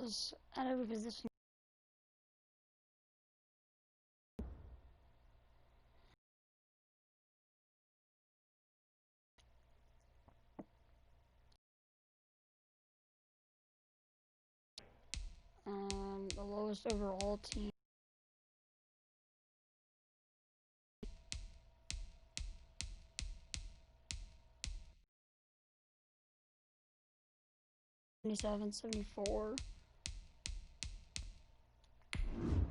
is at every position. The lowest overall team. '77, '74.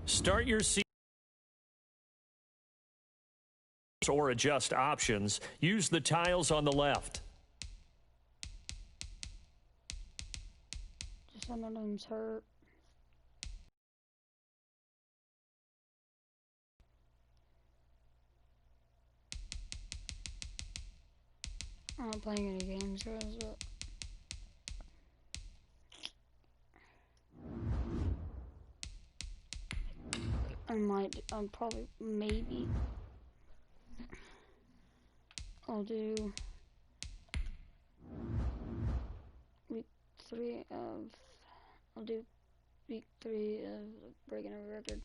Start your season or adjust options. Use the tiles on the left. Just one of them's hurt. I'm not playing any games, or is it? I'm probably, maybe. I'll do week 3 of, I'll do week 3 of breaking a record.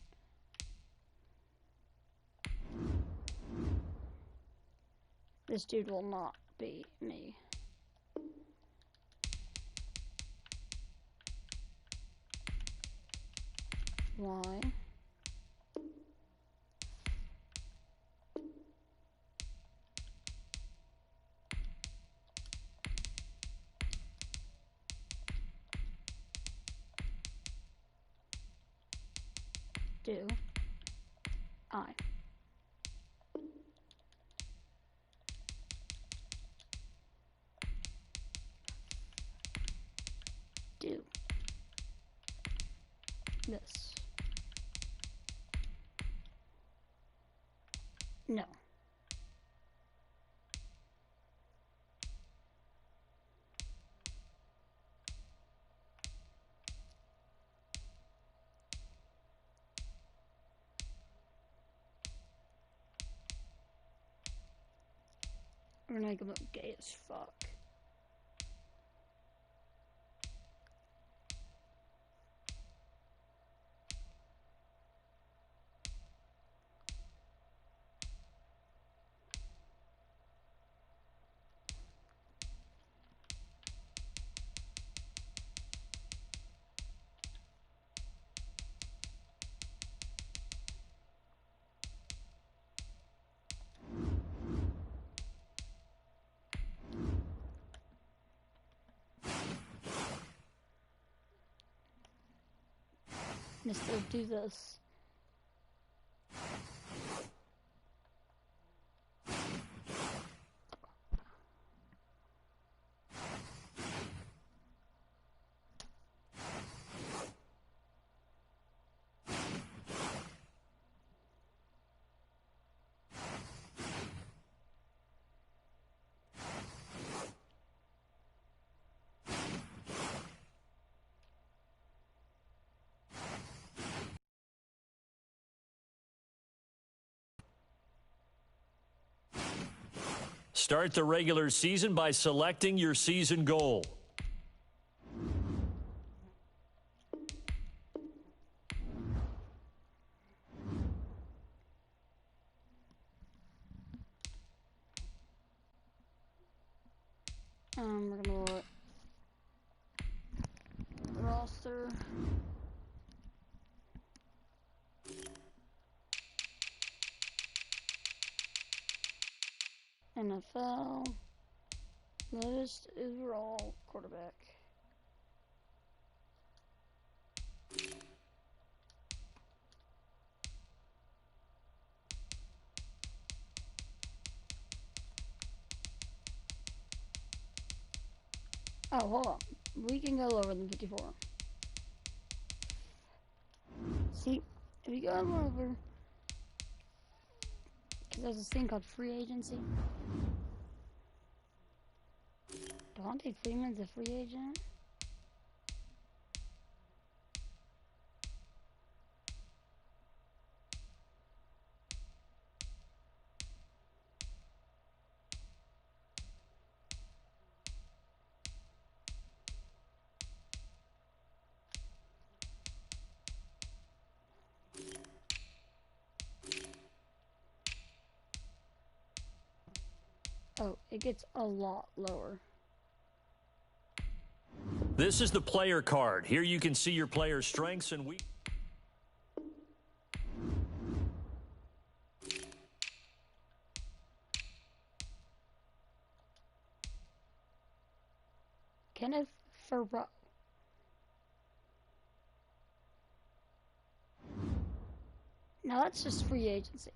This dude will not beat me. Why? Do I do this? No. We're gonna make him look gay as fuck. Mister, do this. Start the regular season by selecting your season goal. We're gonna look roster. NFL. Lowest overall quarterback. Oh, hold on. We can go lower than 54. See, if you go over, because there's this thing called free agency. Devontae Freeman's a free agent. Oh, it gets a lot lower. This is the player card. Here you can see your player's strengths and weaknesses. Kenneth Farrow. Now that's just free agency.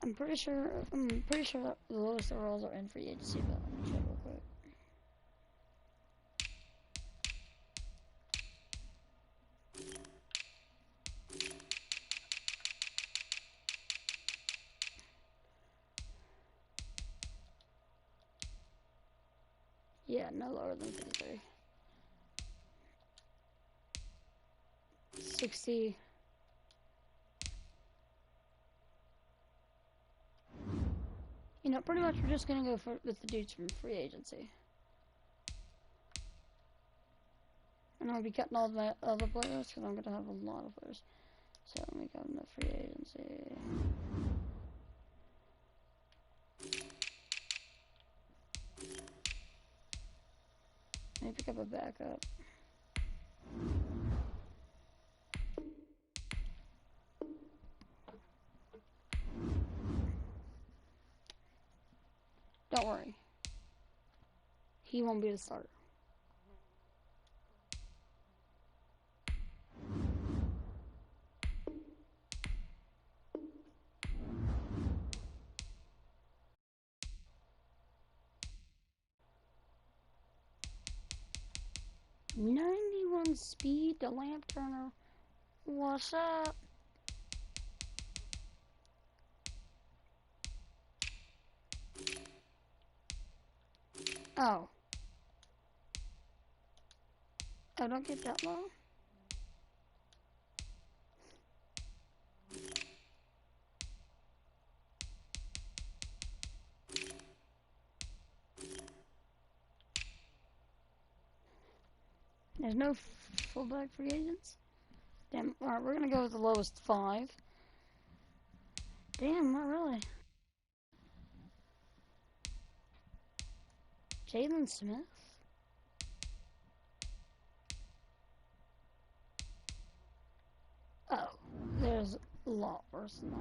I'm pretty sure that the lowest overalls are in free agency, but let me check real quick. Yeah, no lower than 53. 60. You know, pretty much we're just gonna go with the dudes from free agency. And I'll be cutting all my other players because I'm gonna have a lot of players. So let me go into free agency. Let me pick up a backup. Don't worry. He won't be the starter. .91 speed, the lamp turner. What's up? Oh. Oh, don't get that low. There's no fullback free agents. Damn. Alright, we're gonna go with the lowest 5. Damn, not really. Jalen Smith? Oh, there's a lot worse than that.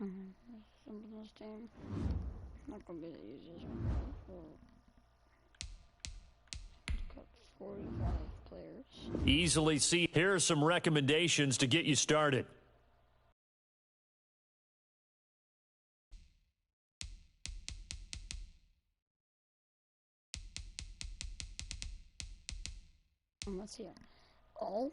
Something this team. Not gonna be the easiest one. Got 45 players. Easily see. Here are some recommendations to get you started. Let's see. All.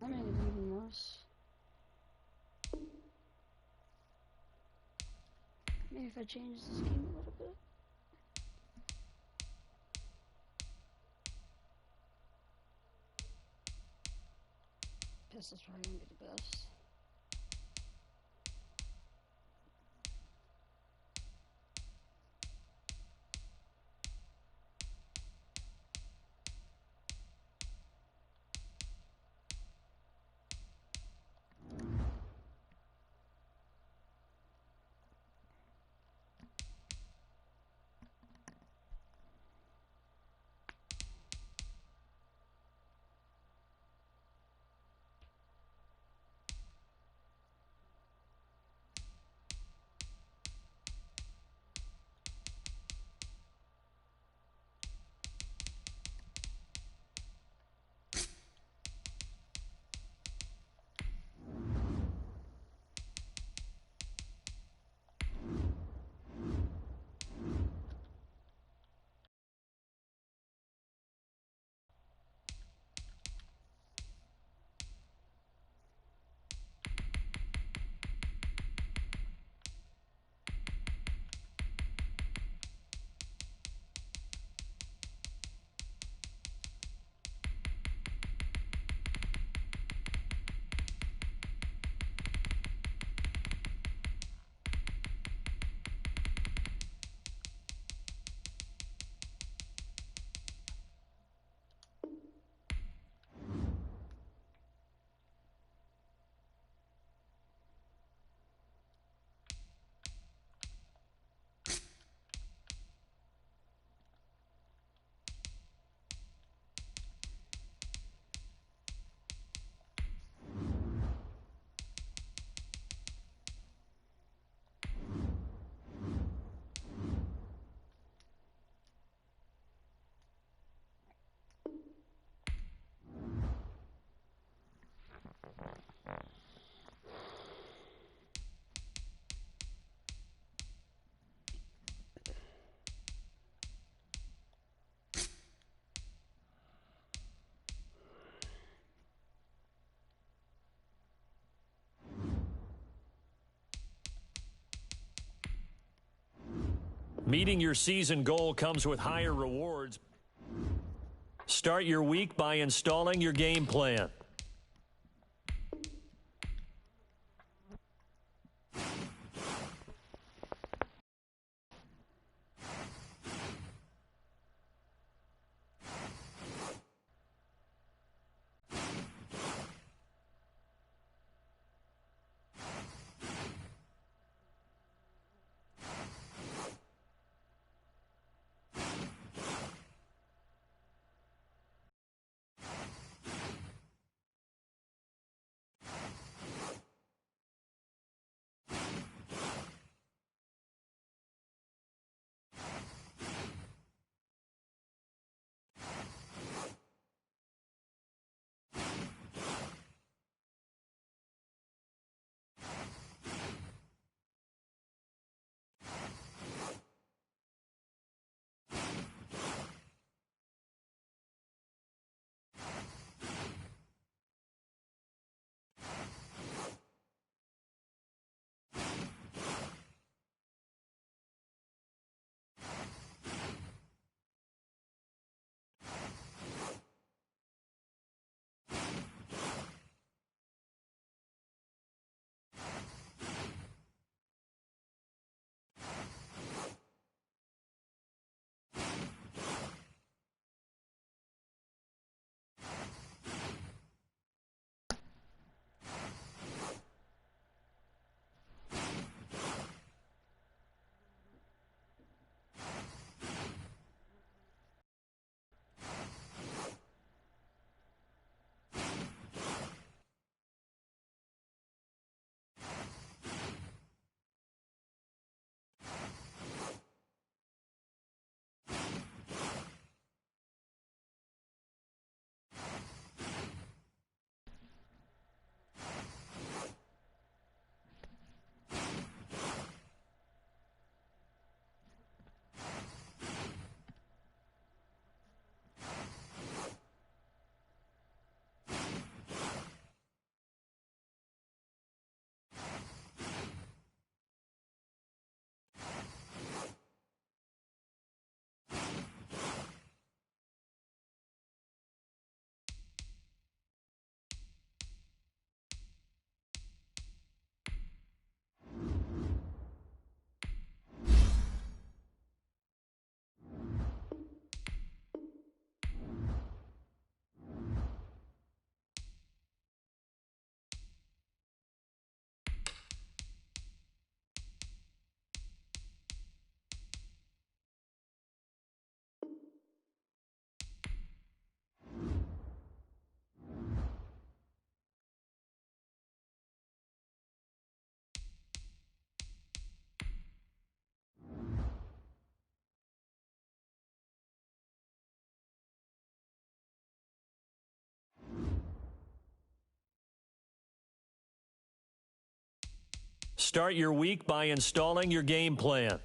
That made it even worse. Maybe if I change this game a little bit. Pistol's probably gonna be the best. Meeting your season goal comes with higher rewards. Start your week by installing your game plan. Start your week by installing your game plan.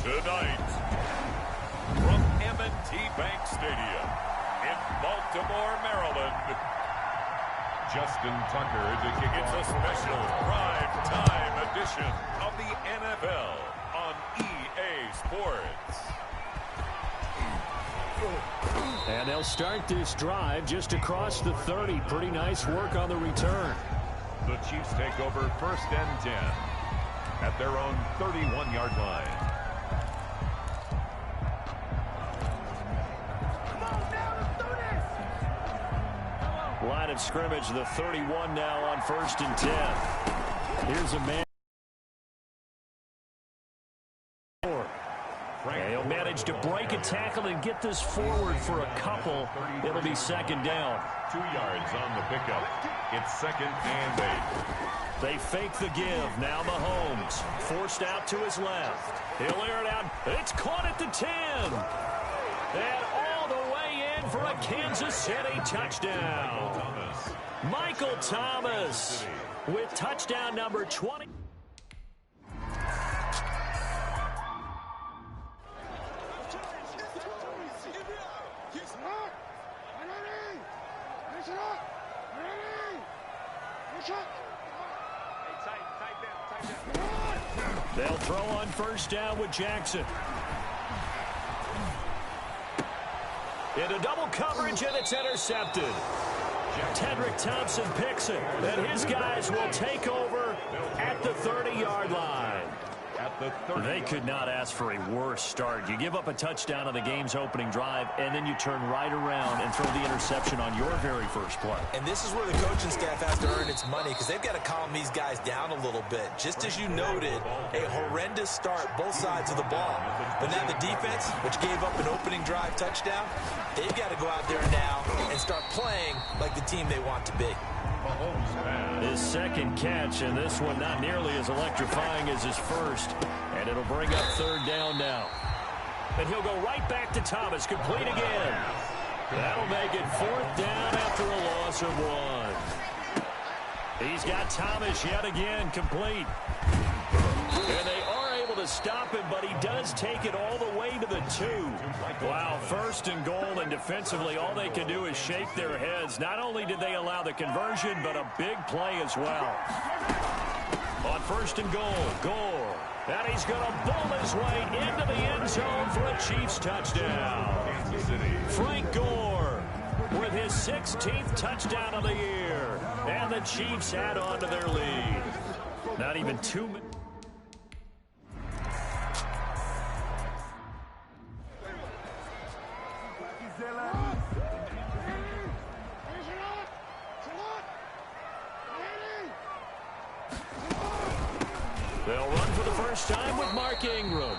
Tonight, from M&T Bank Stadium in Baltimore, Maryland, Justin Tucker to kick. It's a special prime time edition of the NFL on they'll start this drive just across the 30. Pretty nice work on the return. The Chiefs take over 1st and 10 at their own 31-yard line. Line of scrimmage, the 31 now on 1st and 10. Here's a man. They'll manage to break a tackle and get this forward for a couple. It'll be 2nd down. 2 yards on the pickup. It's 2nd and 8. They fake the give. Now Mahomes forced out to his left. He'll air it out. It's caught at the 10. And all the way in for a Kansas City touchdown. Michael Thomas with touchdown number 20. They'll throw on 1st down with Jackson. Into double coverage, and it's intercepted. Tedrick Thompson picks it, and his guys will take over at the 30-yard line. They could not ask for a worse start. You give up a touchdown on the game's opening drive, and then you turn right around and throw the interception on your very first play. And this is where the coaching staff has to earn its money, because they've got to calm these guys down a little bit. Just as you noted, a horrendous start both sides of the ball. But now the defense, which gave up an opening drive touchdown, they've got to go out there now and start playing like the team they want to be. His 2nd catch, and this one not nearly as electrifying as his first. And it'll bring up 3rd down now. And he'll go right back to Thomas, complete again. That'll make it 4th down after a loss of 1. He's got Thomas yet again, complete. And they are able to stop him, but he does take it all the way to the 2. Wow, 1st and goal, and defensively all they can do is shake their heads. Not only did they allow the conversion, but a big play as well. On 1st and goal, Gore. And he's going to bowl his way into the end zone for a Chiefs touchdown. Frank Gore with his 16th touchdown of the year. And the Chiefs add on to their lead. Not even 2 minutes. They'll run for the first time with Mark Ingram.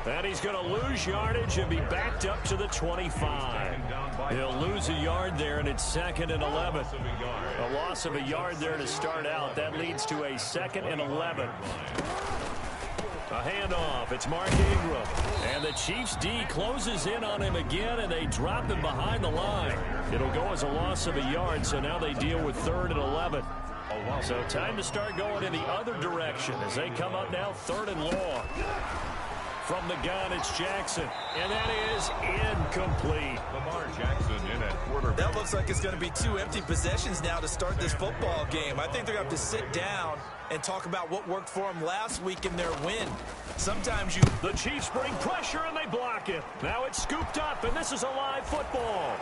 And he's going to lose yardage and be backed up to the 25. He'll lose a yard there, and it's 2nd and 11. A loss of a yard there to start out. That leads to a 2nd and 11. A handoff. It's Mark Ingram. And the Chiefs D closes in on him again, and they drop him behind the line. It'll go as a loss of a yard, so now they deal with 3rd and 11. So time to start going in the other direction as they come up now 3rd and long. From the gun, it's Jackson, and that is incomplete. Lamar Jackson in at quarterback. That looks like it's going to be 2 empty possessions now to start this football game. I think they're going to have to sit down and talk about what worked for them last week in their win. Sometimes you... The Chiefs bring pressure, and they block it. Now it's scooped up, and this is a live football.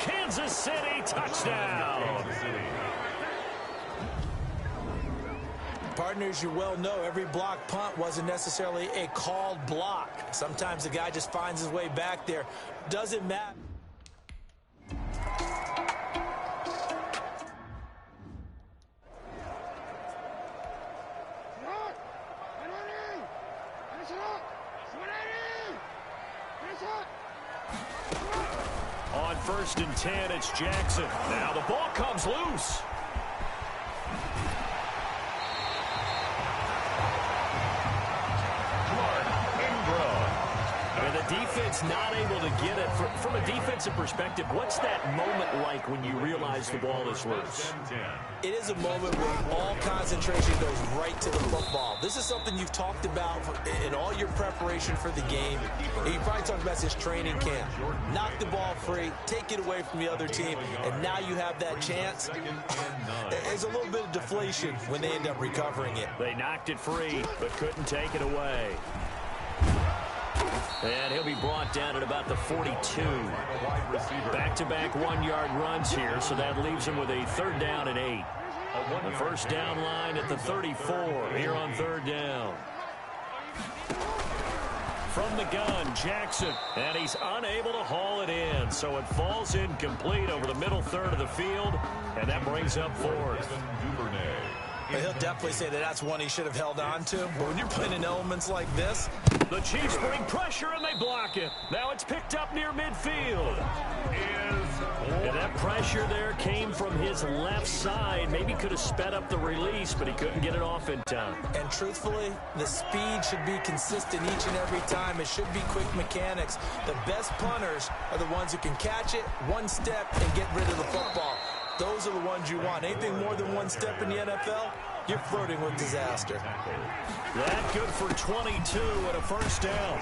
Kansas City touchdown. Kansas City. Partners, you well know every block punt wasn't necessarily a called block. Sometimes the guy just finds his way back there. Doesn't matter. On 1st and 10, it's Jackson. Now the ball comes loose. Defense not able to get it. From a defensive perspective, what's that moment like when you realize the ball is loose? It is a moment where all concentration goes right to the football. This is something you've talked about in all your preparation for the game. You probably talked about this training camp. Knock the ball free, take it away from the other team, and now you have that chance. There's a little bit of deflation when they end up recovering it. They knocked it free, but couldn't take it away. And he'll be brought down at about the 42. Back-to-back one-yard runs here, so that leaves him with a 3rd down and 8. The first down line at the 34 here on 3rd down. From the gun, Jackson, and he's unable to haul it in, so it falls incomplete over the middle third of the field, and that brings up 4th. He'll definitely say that that's one he should have held on to, but when you're playing in elements like this. The Chiefs bring pressure, and they block it. Now it's picked up near midfield. And that pressure there came from his left side. Maybe could have sped up the release, but he couldn't get it off in time. And truthfully, the speed should be consistent each and every time. It should be quick mechanics. The best punters are the ones who can catch it, one step, and get rid of the football. Those are the ones you want. Anything more than one step in the NFL, you're flirting with disaster. That good for 22 and a first down.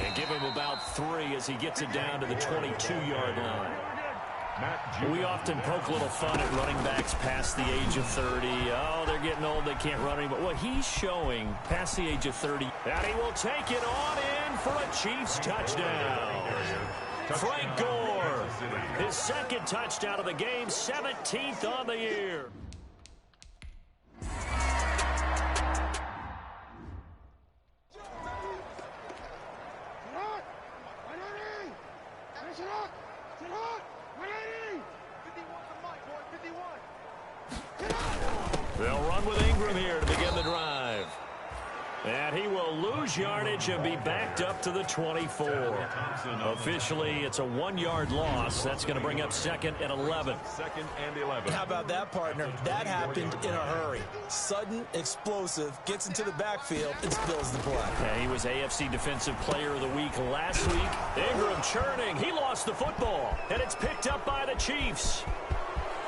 And give him about 3 as he gets it down to the 22-yard line. We often poke a little fun at running backs past the age of 30. Oh, they're getting old, they can't run anymore. Well, he's showing past the age of 30. And he will take it on in for a Chiefs touchdown. Frank Gore, his 2nd touchdown of the game, 17th on the year. They'll run with Ingram here to begin the drive. And he will lose yardage and be backed up to the 24. Officially, it's a 1-yard loss. That's going to bring up 2nd and 11. 2nd and 11. How about that, partner? That happened in a hurry. Sudden, explosive, gets into the backfield, and spills the blood. Yeah, he was AFC Defensive Player of the Week last week. Ingram churning. He lost the football, and it's picked up by the Chiefs.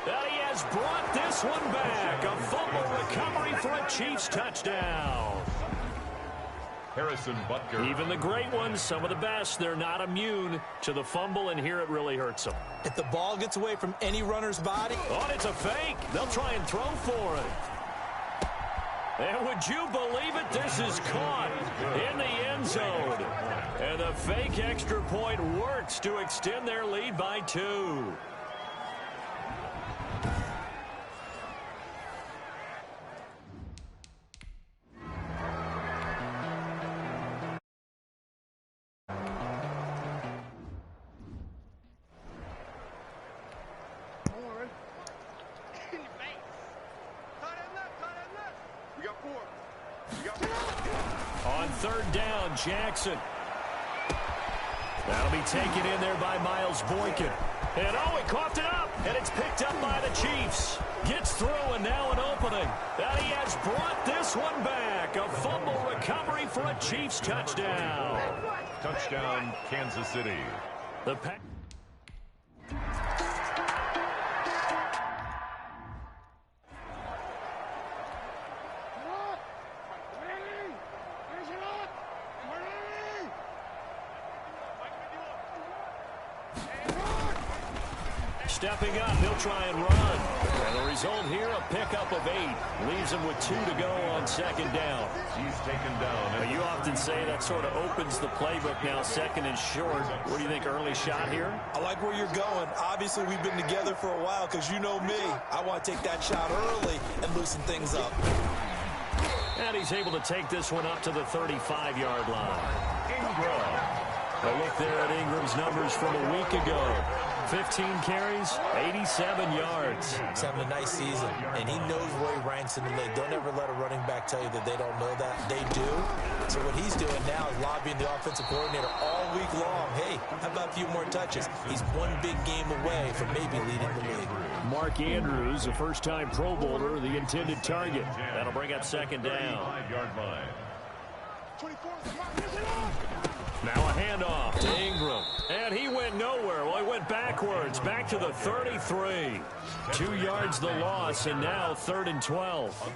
And he has brought this one back. A fumble recovery for a Chiefs touchdown. Harrison Butker. Even the great ones, some of the best, they're not immune to the fumble, and here it really hurts them. If the ball gets away from any runner's body. Oh, it's a fake. They'll try and throw for it. And would you believe it? This is caught in the end zone. And the fake extra point works to extend their lead by 2. On 3rd down, Jackson. That'll be taken in there by Miles Boykin. And oh, he coughed it up, and it's picked up by the Chiefs. Gets through, and now an opening. And he has brought this one back. A fumble recovery for a Chiefs touchdown. Touchdown, Kansas City. The pack. Stepping up, he'll try and run. And the result here, a pickup of 8. Leaves him with 2 to go on 2nd down. He's taken down. But you often say that sort of opens the playbook now, 2nd and short. What do you think, early shot here? I like where you're going. Obviously, we've been together for a while because you know me. I want to take that shot early and loosen things up. And he's able to take this one up to the 35-yard line. Ingram. A look there at Ingram's numbers from a week ago. 15 carries, 87 yards. He's having a nice season, and he knows where he ranks in the league. Don't ever let a running back tell you that they don't know that. They do. So what he's doing now is lobbying the offensive coordinator all week long. Hey, how about a few more touches? He's one big game away from maybe leading the league. Mark Andrews, a first-time Pro Bowler, the intended target. That'll bring up 2nd down. 5-yard line. Now a handoff to Ingram. And he went nowhere. Well, he went backwards, back to the 33. 2 yards the loss, and now 3rd and 12.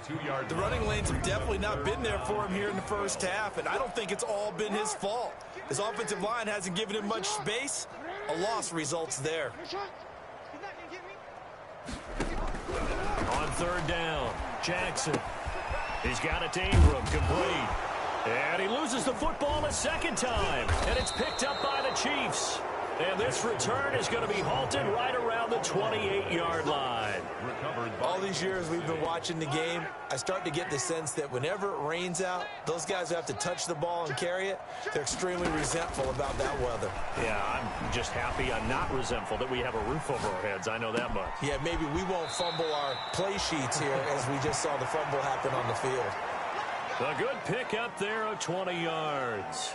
The running lanes have definitely not been there for him here in the first half, and I don't think it's all been his fault. His offensive line hasn't given him much space. A loss results there. On 3rd down, Jackson. He's got it to Ingram, complete. And he loses the football a second time. And it's picked up by the Chiefs. And this return is going to be halted right around the 28-yard line. All these years we've been watching the game, I start to get the sense that whenever it rains out, those guys who have to touch the ball and carry it, they're extremely resentful about that weather. Yeah, I'm just happy I'm not resentful that we have a roof over our heads. I know that much. Yeah, maybe we won't fumble our play sheets here as we just saw the fumble happen on the field. A good pick up there of 20 yards.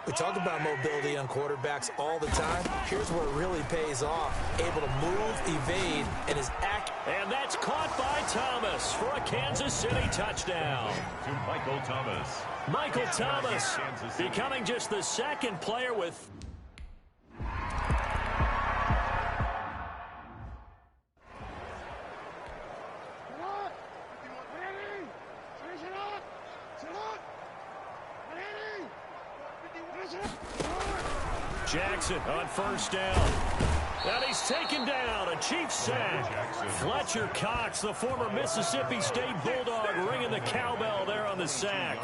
We talk about mobility on quarterbacks all the time. Here's where it really pays off. Able to move, evade, and is accurate. And that's caught by Thomas for a Kansas City touchdown. To Michael Thomas. Michael Thomas becoming just the second player with... Jackson on first down. And he's taken down. A Chiefs sack. Fletcher Cox, the former Mississippi State Bulldog, ringing the cowbell there on the sack.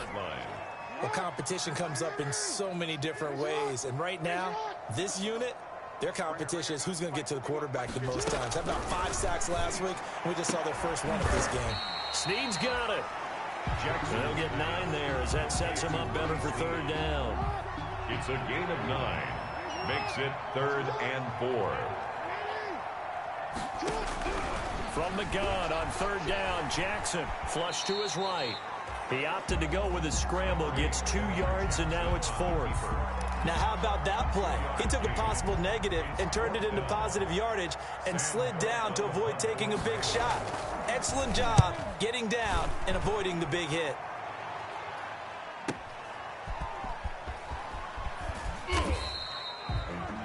Well, competition comes up in so many different ways. And right now, this unit, their competition is who's going to get to the quarterback the most times. How about 5 sacks last week? We just saw their first one of this game. Snead's got it. They'll get 9 there as that sets him up better for third down. It's a gain of 9. Makes it 3rd and 4. From the gun on third down, Jackson flush to his right. He opted to go with a scramble, gets 2 yards, and now it's 4th. Now, how about that play? He took a possible negative and turned it into positive yardage and slid down to avoid taking a big shot. Excellent job getting down and avoiding the big hit.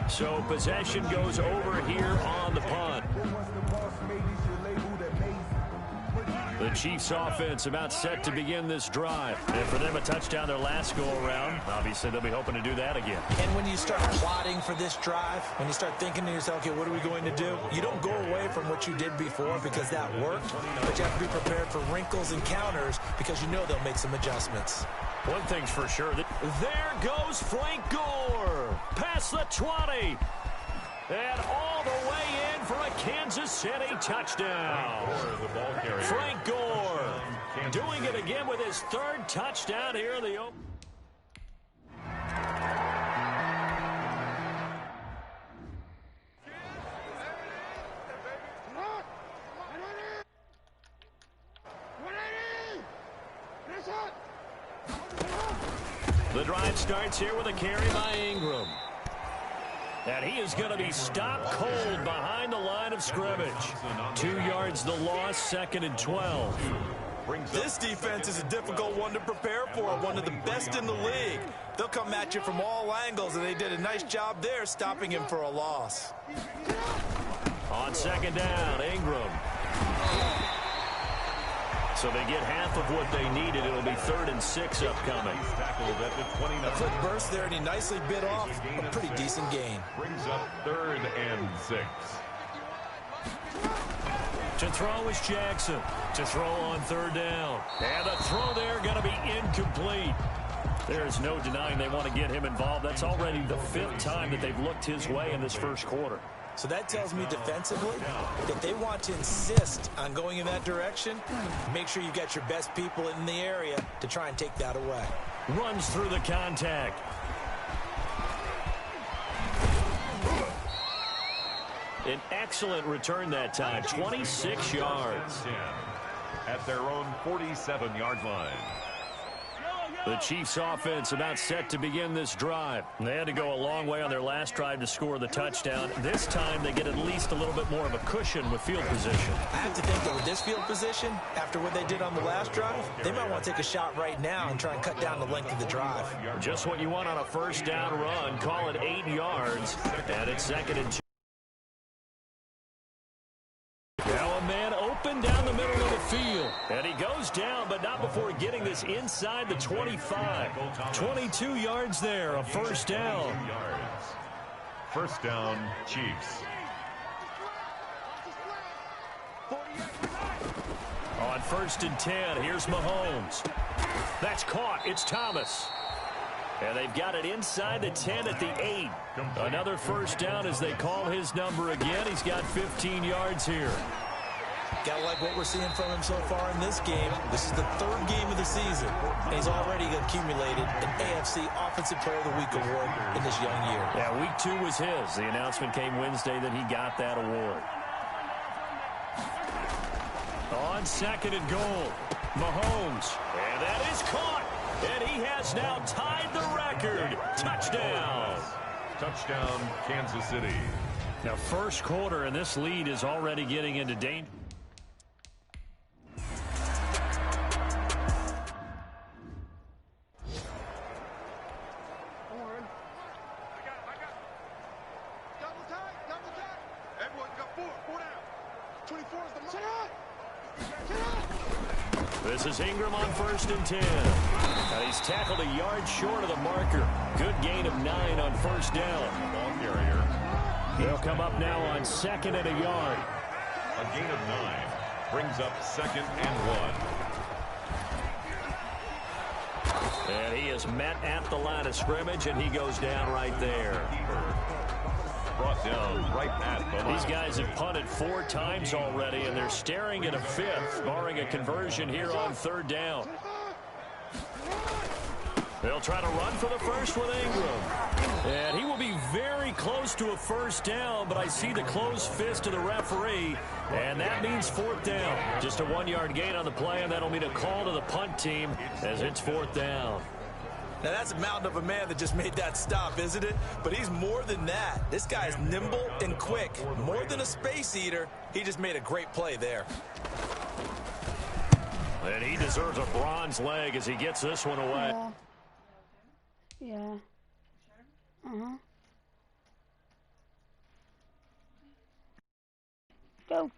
So possession goes over here on the punt. The Chiefs offense about set to begin this drive. And for them, a touchdown their last go-around. Obviously, they'll be hoping to do that again. And when you start plotting for this drive, when you start thinking to yourself, okay, what are we going to do? You don't go away from what you did before because that worked, but you have to be prepared for wrinkles and counters because you know they'll make some adjustments. One thing's for sure. There goes Frank Gore. Past the 20. And all the way in for a Kansas City touchdown. Frank Gore doing it again with his 3rd touchdown here in the open. The drive starts here with a carry by Ingram. And he is going to be stopped cold behind the line of scrimmage. 2 yards the loss, 2nd and 12. This defense is a difficult one to prepare for, one of the best in the league. They'll come at you from all angles, and they did a nice job there stopping him for a loss. On 2nd down, Ingram. So they get half of what they needed. It'll be 3rd and 6 upcoming. A quick burst there, and he nicely bit off a pretty decent gain. Brings up 3rd and 6. To throw is Jackson. To throw on 3rd down. And the throw there going to be incomplete. There's no denying they want to get him involved. That's already the 5th time that they've looked his way in this first quarter. So that tells me defensively that they want to insist on going in that direction. Make sure you got your best people in the area to try and take that away. Runs through the contact. An excellent return that time, 26 yards. At their own 47-yard line. The Chiefs offense about set to begin this drive. They had to go a long way on their last drive to score the touchdown. This time they get at least a little bit more of a cushion with field position. I have to think that with this field position, after what they did on the last drive, they might want to take a shot right now and try and cut down the length of the drive. Just what you want on a first down run. Call it 8 yards. And it's 2nd and 2. Now a man open down the middle of the field. And he goes down, but not before getting this inside the 25. 22 yards there, a first down. First down, Chiefs. On first and 10. Here's Mahomes. That's caught. It's Thomas. And they've got it inside the 10 at the 8. Another first down as they call his number again. He's got 15 yards here. Gotta like what we're seeing from him so far in this game. This is the 3rd game of the season, and he's already accumulated an AFC Offensive Player of the Week award in this young year. Yeah, week 2 was his. The announcement came Wednesday that he got that award. On second and goal, Mahomes. And that is caught. And he has now tied the record. Touchdown. Touchdown, Kansas City. Now, first quarter, and this lead is already getting into danger. This is Ingram on first and 10. Now he's tackled a yard short of the marker. Good gain of 9 on first down. Ball carrier. They'll come up now on second and a yard. A gain of 9 brings up second and 1. And he is met at the line of scrimmage, and he goes down right there. Brought down right at the line. These guys have punted 4 times already, and they're staring at a 5th, barring a conversion here on third down. They'll try to run for the first with Ingram. And he will be very close to a first down, but I see the closed fist of the referee, and that means 4th down. Just a 1-yard gain on the play, and that'll mean a call to the punt team as it's 4th down. Now, that's a mountain of a man that just made that stop, isn't it? But he's more than that. This guy's nimble and quick. More than a space eater, he just made a great play there. And he deserves a bronze leg as he gets this one away. Yeah. Uh-huh. Go.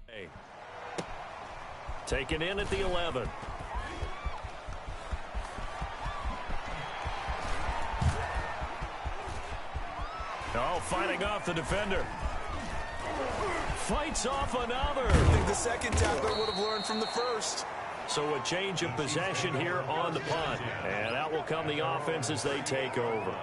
Hey. Taken in at the 11. Oh, fighting off the defender. Fights off another. I think the second tackler would have learned from the first. So a change of possession here on the punt. And out will come the offense as they take over.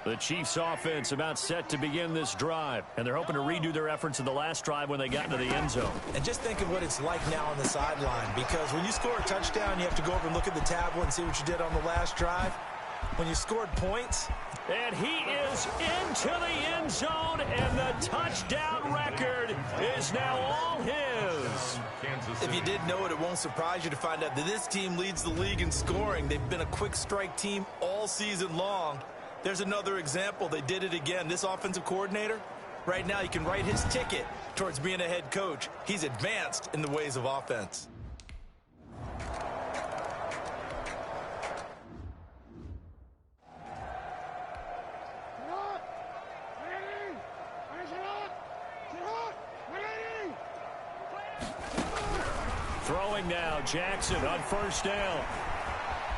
The Chiefs offense about set to begin this drive. And they're hoping to redo their efforts in the last drive when they got into the end zone. And just think of what it's like now on the sideline. Because when you score a touchdown, you have to go over and look at the tablet and see what you did on the last drive. When you scored points. And he is into the end zone, and the touchdown record is now all his. If you didn't know it, it won't surprise you to find out that this team leads the league in scoring. They've been a quick strike team all season long. There's another example. They did it again. This offensive coordinator, right now you can write his ticket towards being a head coach. He's advanced in the ways of offense. Throwing now, Jackson on first down.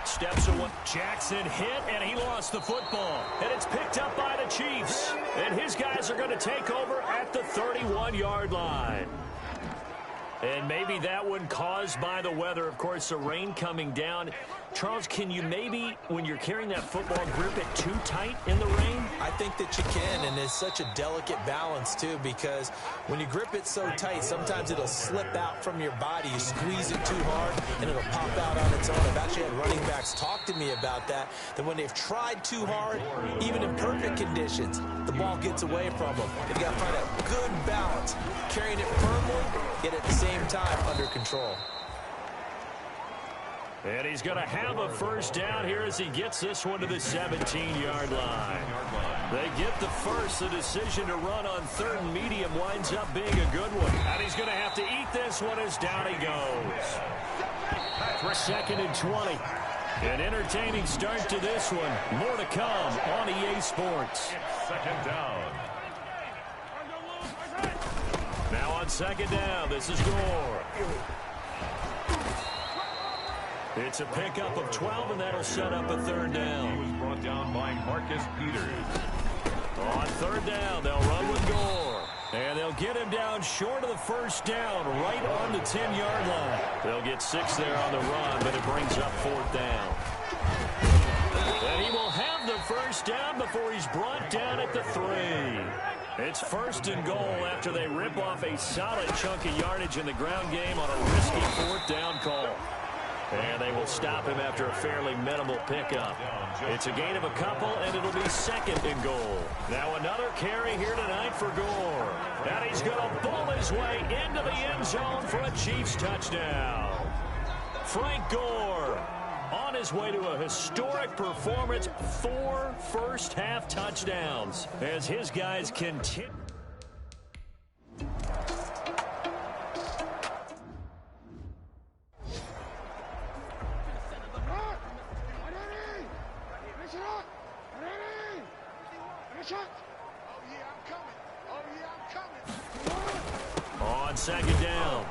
Steps away. Jackson hit, and he lost the football. And it's picked up by the Chiefs. And his guys are going to take over at the 31-yard line. And maybe that one caused by the weather. Of course, the rain coming down. Charles, can you maybe, when you're carrying that football, grip it too tight in the rain? I think that you can, and it's such a delicate balance, too, because when you grip it so tight, sometimes it'll slip out from your body. You squeeze it too hard, and it'll pop out on its own. I've actually had running backs talk to me about that when they've tried too hard, even in perfect conditions, the ball gets away from them. You've got to find a good balance, carrying it firmly, yet at the same time under control. And he's going to have a first down here as he gets this one to the 17-yard line. They get the first. The decision to run on third and medium winds up being a good one. And he's going to have to eat this one as down he goes. Second and 20. An entertaining start to this one. More to come on EA Sports. Second down. Now on second down, this is Gore. It's a pickup of 12, and that'll set up a third down. He was brought down by Marcus Peters. On third down, they'll run with Gore. And they'll get him down short of the first down, right on the 10-yard line. They'll get 6 there on the run, but it brings up fourth down. And he will have the first down before he's brought down at the 3. It's first and goal after they rip off a solid chunk of yardage in the ground game on a risky fourth down call. And they will stop him after a fairly minimal pickup. It's a gain of a couple, and it'll be second and goal. Now another carry here tonight for Gore. And he's going to bull his way into the end zone for a Chiefs touchdown. Frank Gore on his way to a historic performance, 4 first-half touchdowns as his guys continue. On second down,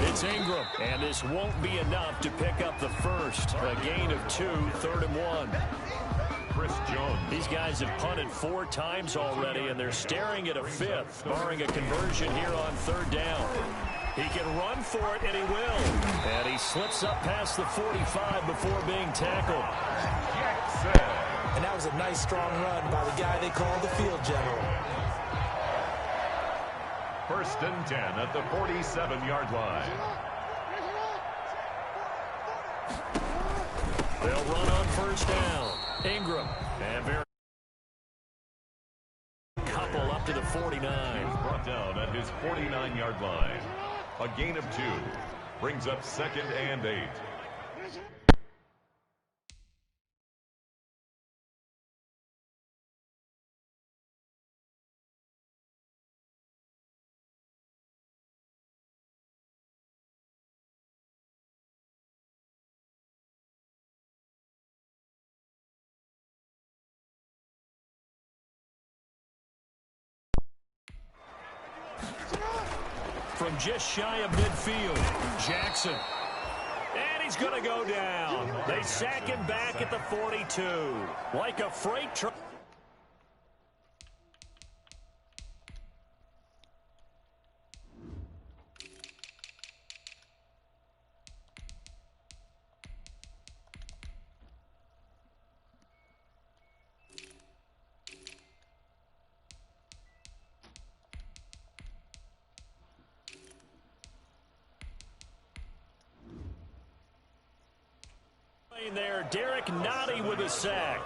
it's Ingram, and this won't be enough to pick up the first. A gain of 2, 3rd and 1. Chris Jones. These guys have punted 4 times already, and they're staring at a 5th, barring a conversion here on third down. He can run for it, and he will. And he slips up past the 45 before being tackled. Jackson. And that was a nice, strong run by the guy they called the field general. First and 10 at the 47-yard line. They'll run on first down. Ingram. And very couple up to the 49. Brought down at his 49-yard line. A gain of 2. Brings up second and 8. From just shy of midfield, Jackson. And he's going to go down. They sack him back at the 42. Like a freight truck. There, Derek Nottie with a sack.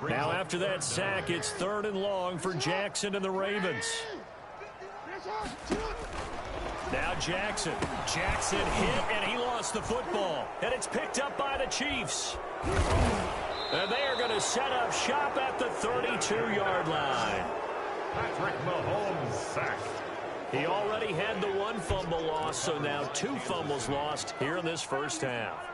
Now after that sack, it's 3rd and long for Jackson and the Ravens. Now Jackson. Jackson hit, and he lost the football. And it's picked up by the Chiefs. And they are going to set up shop at the 32-yard line. Patrick Mahomes sacked. He already had the 1 fumble loss, so now 2 fumbles lost here in this first half.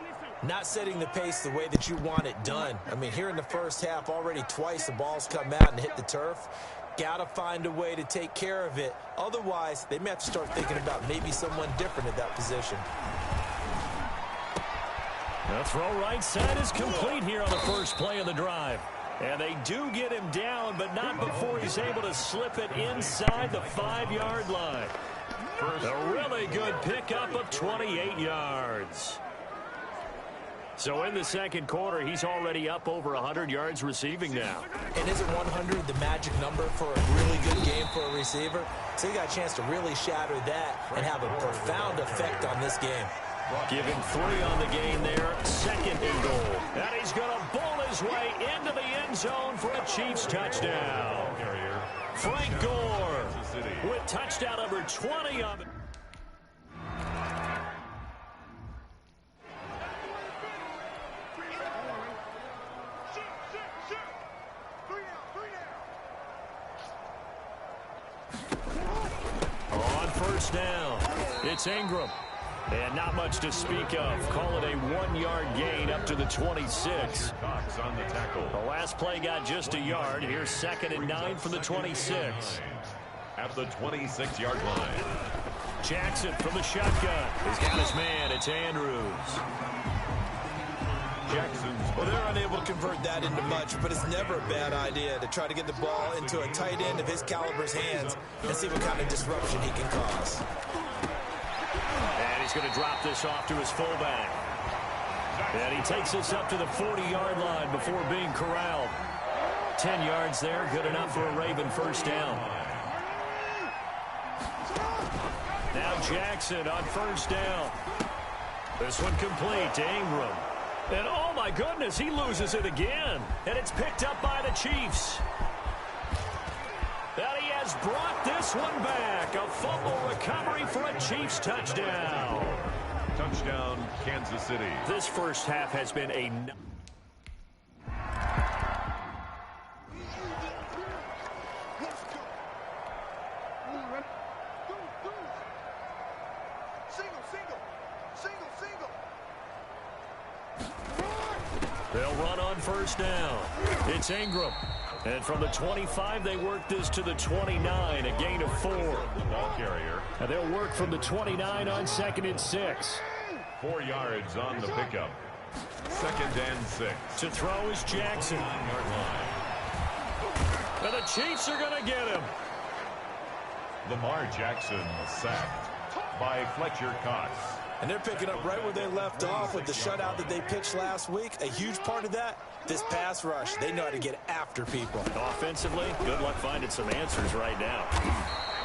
Not setting the pace the way that you want it done. I mean, here in the first half, already twice the ball's come out and hit the turf. Got to find a way to take care of it. Otherwise, they may have to start thinking about maybe someone different at that position. The throw right side is complete here on the first play of the drive. And they do get him down, but not before he's able to slip it inside the 5-yard line. A really good pickup of 28 yards. So in the second quarter, he's already up over 100 yards receiving now. And isn't 100 the magic number for a really good game for a receiver? So he got a chance to really shatter that and have a profound effect on this game. Giving 3 on the gain there, 2nd and goal. And he's going to bull his way into the end zone for a Chiefs touchdown. Frank Gore with touchdown number 20 on it. Down. It's Ingram. And not much to speak of. Call it a 1-yard gain up to the 26. On the tackle. The last play got just a yard. Here's 2nd and 9 from the 26. At the 26-yard line. Jackson from the shotgun. He's got his man. It's Andrews. Jackson's. Well, they're unable to convert that into much, but it's never a bad idea to try to get the ball into a tight end of his caliber's hands and see what kind of disruption he can cause. And he's going to drop this off to his fullback. And he takes this up to the 40-yard line before being corralled. 10 yards there, good enough for a Raven first down. Now Jackson on first down. This one complete to Ingram. And oh my goodness, he loses it again. And it's picked up by the Chiefs. And he has brought this one back. A fumble recovery for a Chiefs touchdown. Touchdown, Kansas City. This first half has been a... They'll run on first down. It's Ingram. And from the 25, they work this to the 29, a gain of 4. Ball carrier. And they'll work from the 29 on 2nd and 6. 4 yards on the pickup. 2nd and 6. To throw is Jackson. And the Chiefs are going to get him. Lamar Jackson sacked by Fletcher Cox. And they're picking up right where they left off with the shutout that they pitched last week. A huge part of that, this pass rush. They know how to get after people. Offensively, good luck finding some answers right now.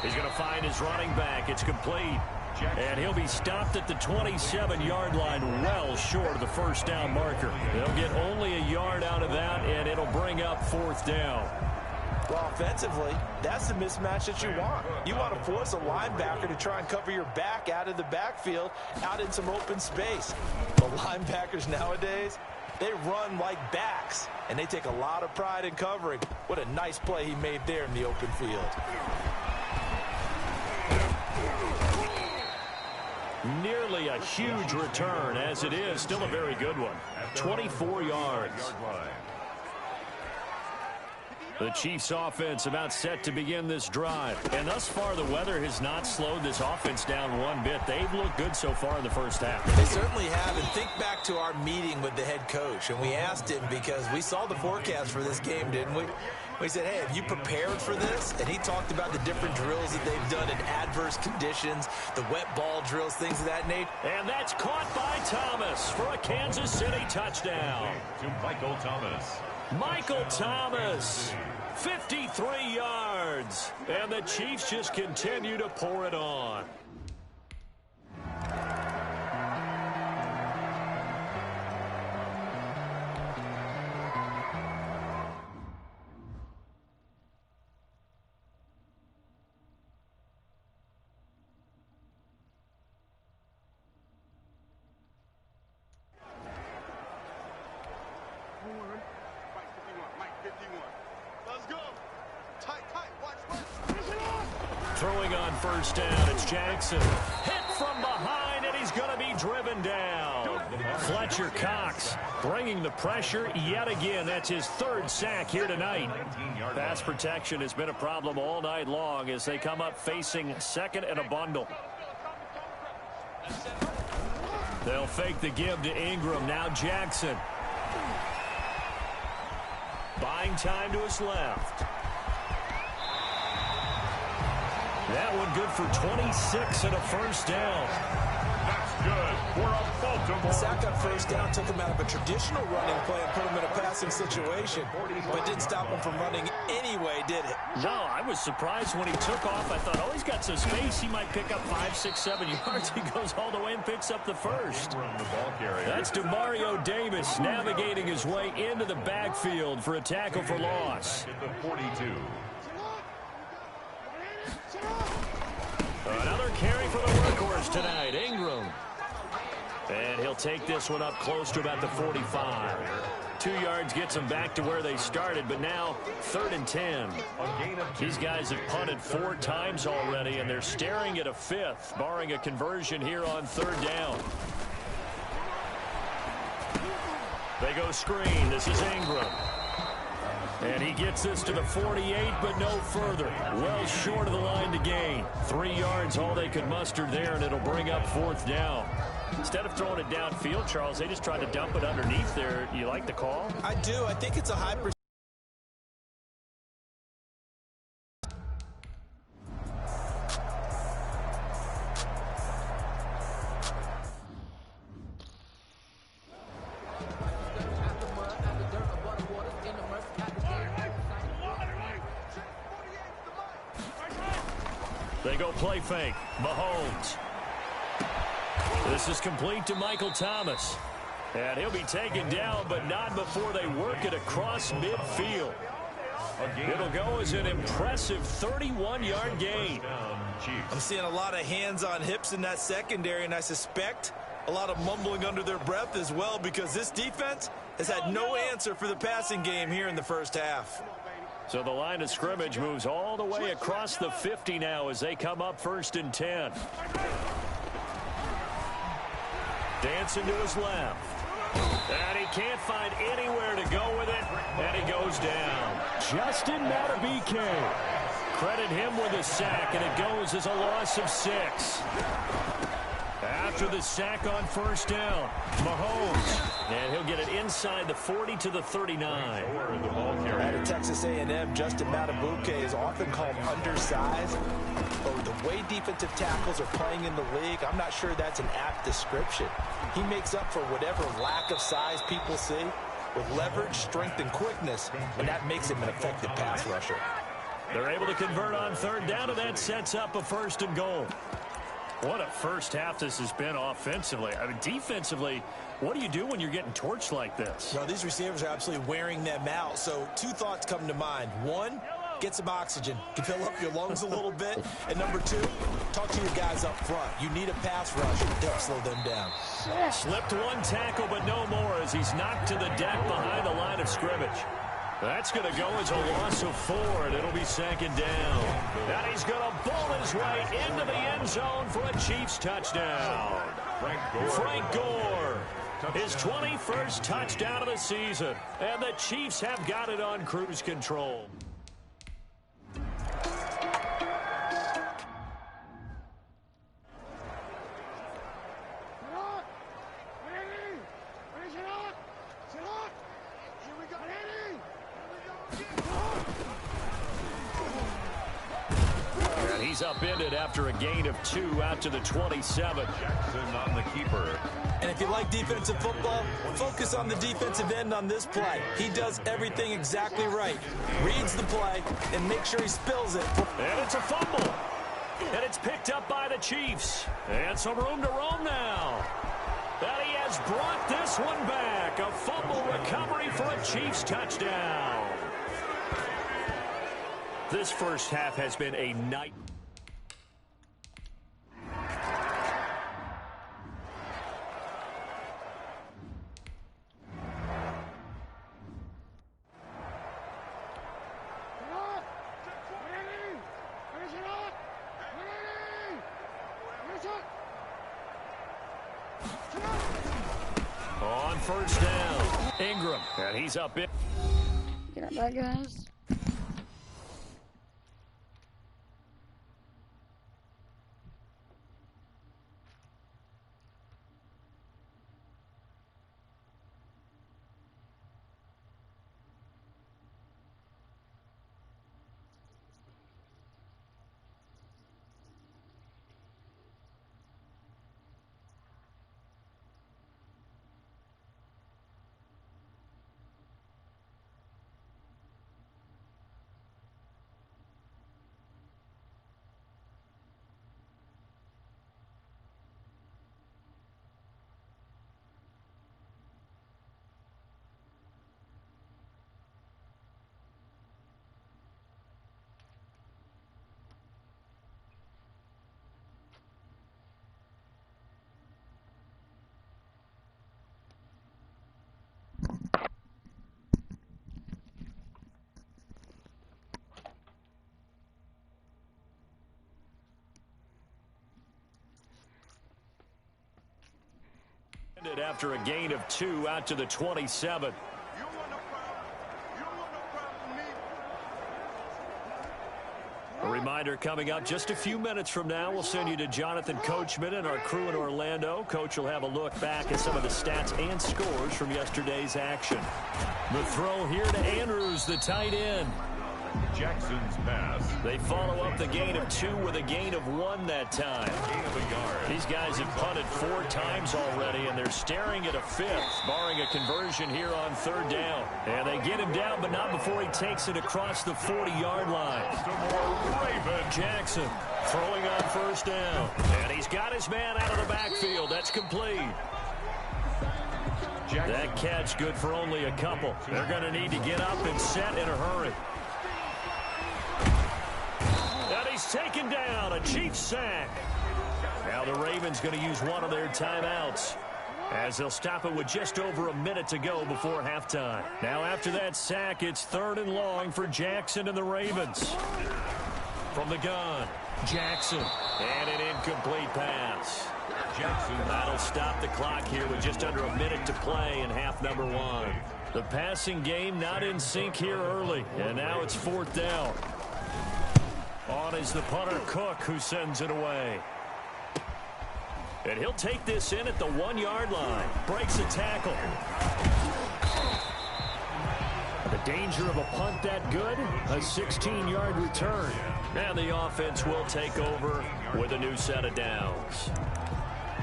He's going to find his running back. It's complete. And he'll be stopped at the 27-yard line, well short of the first down marker. They'll get only a yard out of that, and it'll bring up 4th down. Well, offensively, that's the mismatch that you want. You want to force a linebacker to try and cover your back out of the backfield, out in some open space. The linebackers nowadays, they run like backs, and they take a lot of pride in covering. What a nice play he made there in the open field. Nearly a huge return, as it is. Still a very good one. 24 yards. The Chiefs offense about set to begin this drive. And thus far, the weather has not slowed this offense down one bit. They've looked good so far in the first half. They certainly have. And think back to our meeting with the head coach. And we asked him, because we saw the forecast for this game, didn't we? We said, hey, have you prepared for this? And he talked about the different drills that they've done in adverse conditions, the wet ball drills, things of that nature. And that's caught by Thomas for a Kansas City touchdown. To Michael Thomas. Michael Thomas, 53 yards. And the Chiefs just continue to pour it on. Throwing on first down, it's Jackson. Hit from behind, and he's going to be driven down. Fletcher Cox bringing the pressure yet again. That's his 3rd sack here tonight. Pass protection has been a problem all night long as they come up facing 2nd and a bundle. They'll fake the give to Ingram. Now Jackson. Buying time to his left. That one good for 26 and a first down. That's good for a Baltimore. The sack on first down took him out of a traditional running play and put him in a passing situation, but didn't stop him from running anyway, did it? No, I was surprised when he took off. I thought, oh, he's got some space. He might pick up 5, 6, 7 yards. He goes all the way and picks up the first. That's DeMario Davis navigating his way into the backfield for a tackle for loss. At the 42. Another carry for the workhorse tonight, Ingram. And he'll take this one up close to about the 45. 2 yards gets them back to where they started, but now 3rd and 10. These guys have punted 4 times already, and they're staring at a 5th, barring a conversion here on 3rd down. They go screen. This is Ingram. And he gets this to the 48, but no further. Well short of the line to gain. 3 yards, all they could muster there, and it'll bring up 4th down. Instead of throwing it downfield, Charles, they just tried to dump it underneath there. You like the call? I do. I think it's a high percentage. They go play fake. Mahomes. This is complete to Michael Thomas. And he'll be taken down, but not before they work it across midfield. It'll go as an impressive 31-yard gain. I'm seeing a lot of hands on hips in that secondary, and I suspect a lot of mumbling under their breath as well, because this defense has had no answer for the passing game here in the first half. So the line of scrimmage moves all the way across the 50 now as they come up 1st and 10. Dancing to his left. And he can't find anywhere to go with it, and he goes down. Justin Matabike. Credit him with a sack, and it goes as a loss of 6. After the sack on 1st down, Mahomes. And he'll get it inside the 40 to the 39. Out of Texas A&M, Justin Matabike is often called undersized. But with the way defensive tackles are playing in the league, I'm not sure that's an apt description. He makes up for whatever lack of size people see with leverage, strength, and quickness, and that makes him an effective pass rusher. They're able to convert on 3rd down, and that sets up a 1st and goal. What a first half this has been offensively. I mean, defensively, what do you do when you're getting torched like this? Well, these receivers are absolutely wearing them out. So 2 thoughts come to mind. 1, get some oxygen to fill up your lungs a little bit. And number 2, talk to your guys up front. You need a pass rush to help slow them down. Slipped 1 tackle, but no more as he's knocked to the deck behind the line of scrimmage. That's going to go as a loss of 4, and it'll be 2nd down. And he's going to bowl his way into the end zone for a Chiefs touchdown. Frank Gore, his 21st touchdown of the season. And the Chiefs have got it on cruise control. He's upended after a gain of 2 out to the 27. Jackson on the keeper. And if you like defensive football, focus on the defensive end on this play. He does everything exactly right. Reads the play and makes sure he spills it. And it's a fumble. And it's picked up by the Chiefs. And some room to roam now. And he has brought this one back. A fumble recovery for a Chiefs touchdown. This first half has been a night. On 1st down, Ingram, and he's up in. Get that, guys. After a gain of 2 out to the 27. A reminder coming up just a few minutes from now, we'll send you to Jonathan Coachman and our crew in Orlando. Coach will have a look back at some of the stats and scores from yesterday's action. The throw here to Andrews, the tight end. Jackson's pass. They follow up the gain of 2 with a gain of 1 that time. Gain of a yard. These guys have punted 4 times already, and they're staring at a 5th, barring a conversion here on 3rd down. And they get him down, but not before he takes it across the 40-yard line. Jackson throwing on 1st down. And he's got his man out of the backfield. That's complete. That catch good for only a couple. They're going to need to get up and set in a hurry. And he's taken down, a Chiefs sack. Now the Ravens going to use one of their timeouts, as they'll stop it with just over a minute to go before halftime. Now after that sack, it's 3rd and long for Jackson and the Ravens. From the gun, Jackson, and an incomplete pass. Jackson. That'll stop the clock here with just under a minute to play in half number 1. The passing game not in sync here early, and now it's 4th down. On is the punter, Cook, who sends it away. And he'll take this in at the 1-yard line. Breaks a tackle. The danger of a punt that good? A 16-yard return. And the offense will take over with a new set of downs.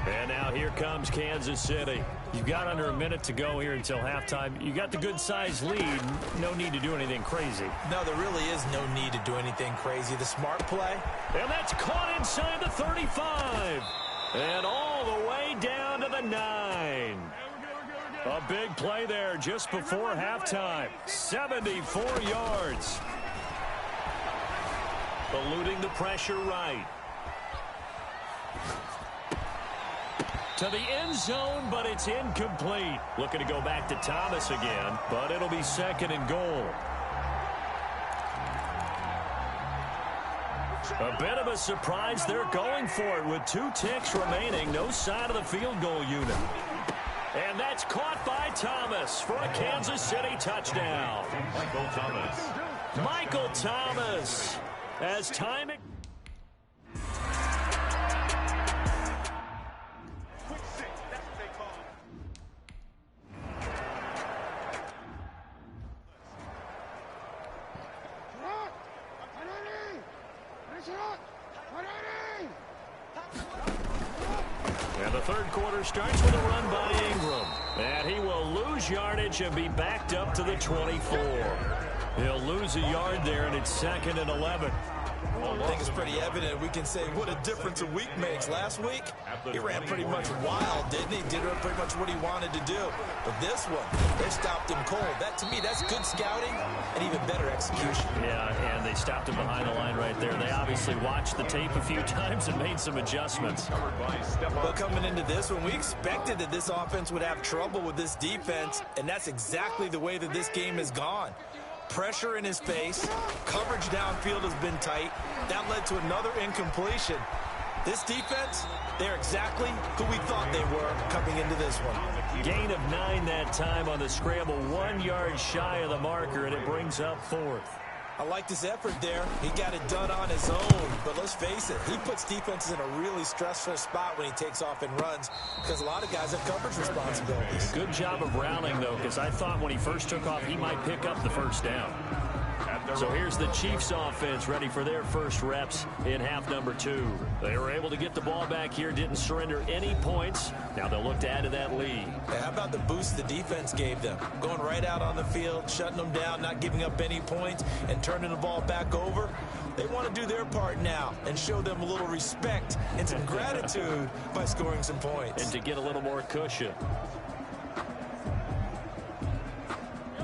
And now here comes Kansas City. You've got under a minute to go here until halftime. You got the good-sized lead. No need to do anything crazy. No, there really is no need to do anything crazy. The smart play. And that's caught inside the 35. And all the way down to the 9. A big play there just before halftime. 74 yards. Eluding the pressure right. To the end zone, but it's incomplete. Looking to go back to Thomas again, but it'll be 2nd and goal. A bit of a surprise. They're going for it with 2 ticks remaining. No side of the field goal unit. And that's caught by Thomas for a Kansas City touchdown. Michael Thomas. Michael Thomas as time... And the 3rd quarter starts with a run by Ingram. And he will lose yardage and be backed up to the 24. He'll lose a yard there, and it's 2nd and 11. I think it's pretty evident. We can say what a difference a week makes. Last week, he ran pretty much wild, didn't he? Did pretty much what he wanted to do. But this one, they stopped him cold. That, to me, that's good scouting and even better execution. Yeah, and they stopped him behind the line right there. They obviously watched the tape a few times and made some adjustments. But coming into this one, we expected that this offense would have trouble with this defense, and that's exactly the way that this game has gone. Pressure in his face. Coverage downfield has been tight. That led to another incompletion. This defense, they're exactly who we thought they were coming into this one. Gain of 9 that time on the scramble. 1 yard shy of the marker, and it brings up 4th. I liked his effort there. He got it done on his own. But let's face it, he puts defenses in a really stressful spot when he takes off and runs, because a lot of guys have coverage responsibilities. Good job of rounding, though, because I thought when he first took off, he might pick up the 1st down. So here's the Chiefs offense ready for their first reps in half number 2. They were able to get the ball back here, didn't surrender any points. Now they'll look to add to that lead. How about the boost the defense gave them? Going right out on the field, shutting them down, not giving up any points, and turning the ball back over. They want to do their part now and show them a little respect and some gratitude by scoring some points. And to get a little more cushion.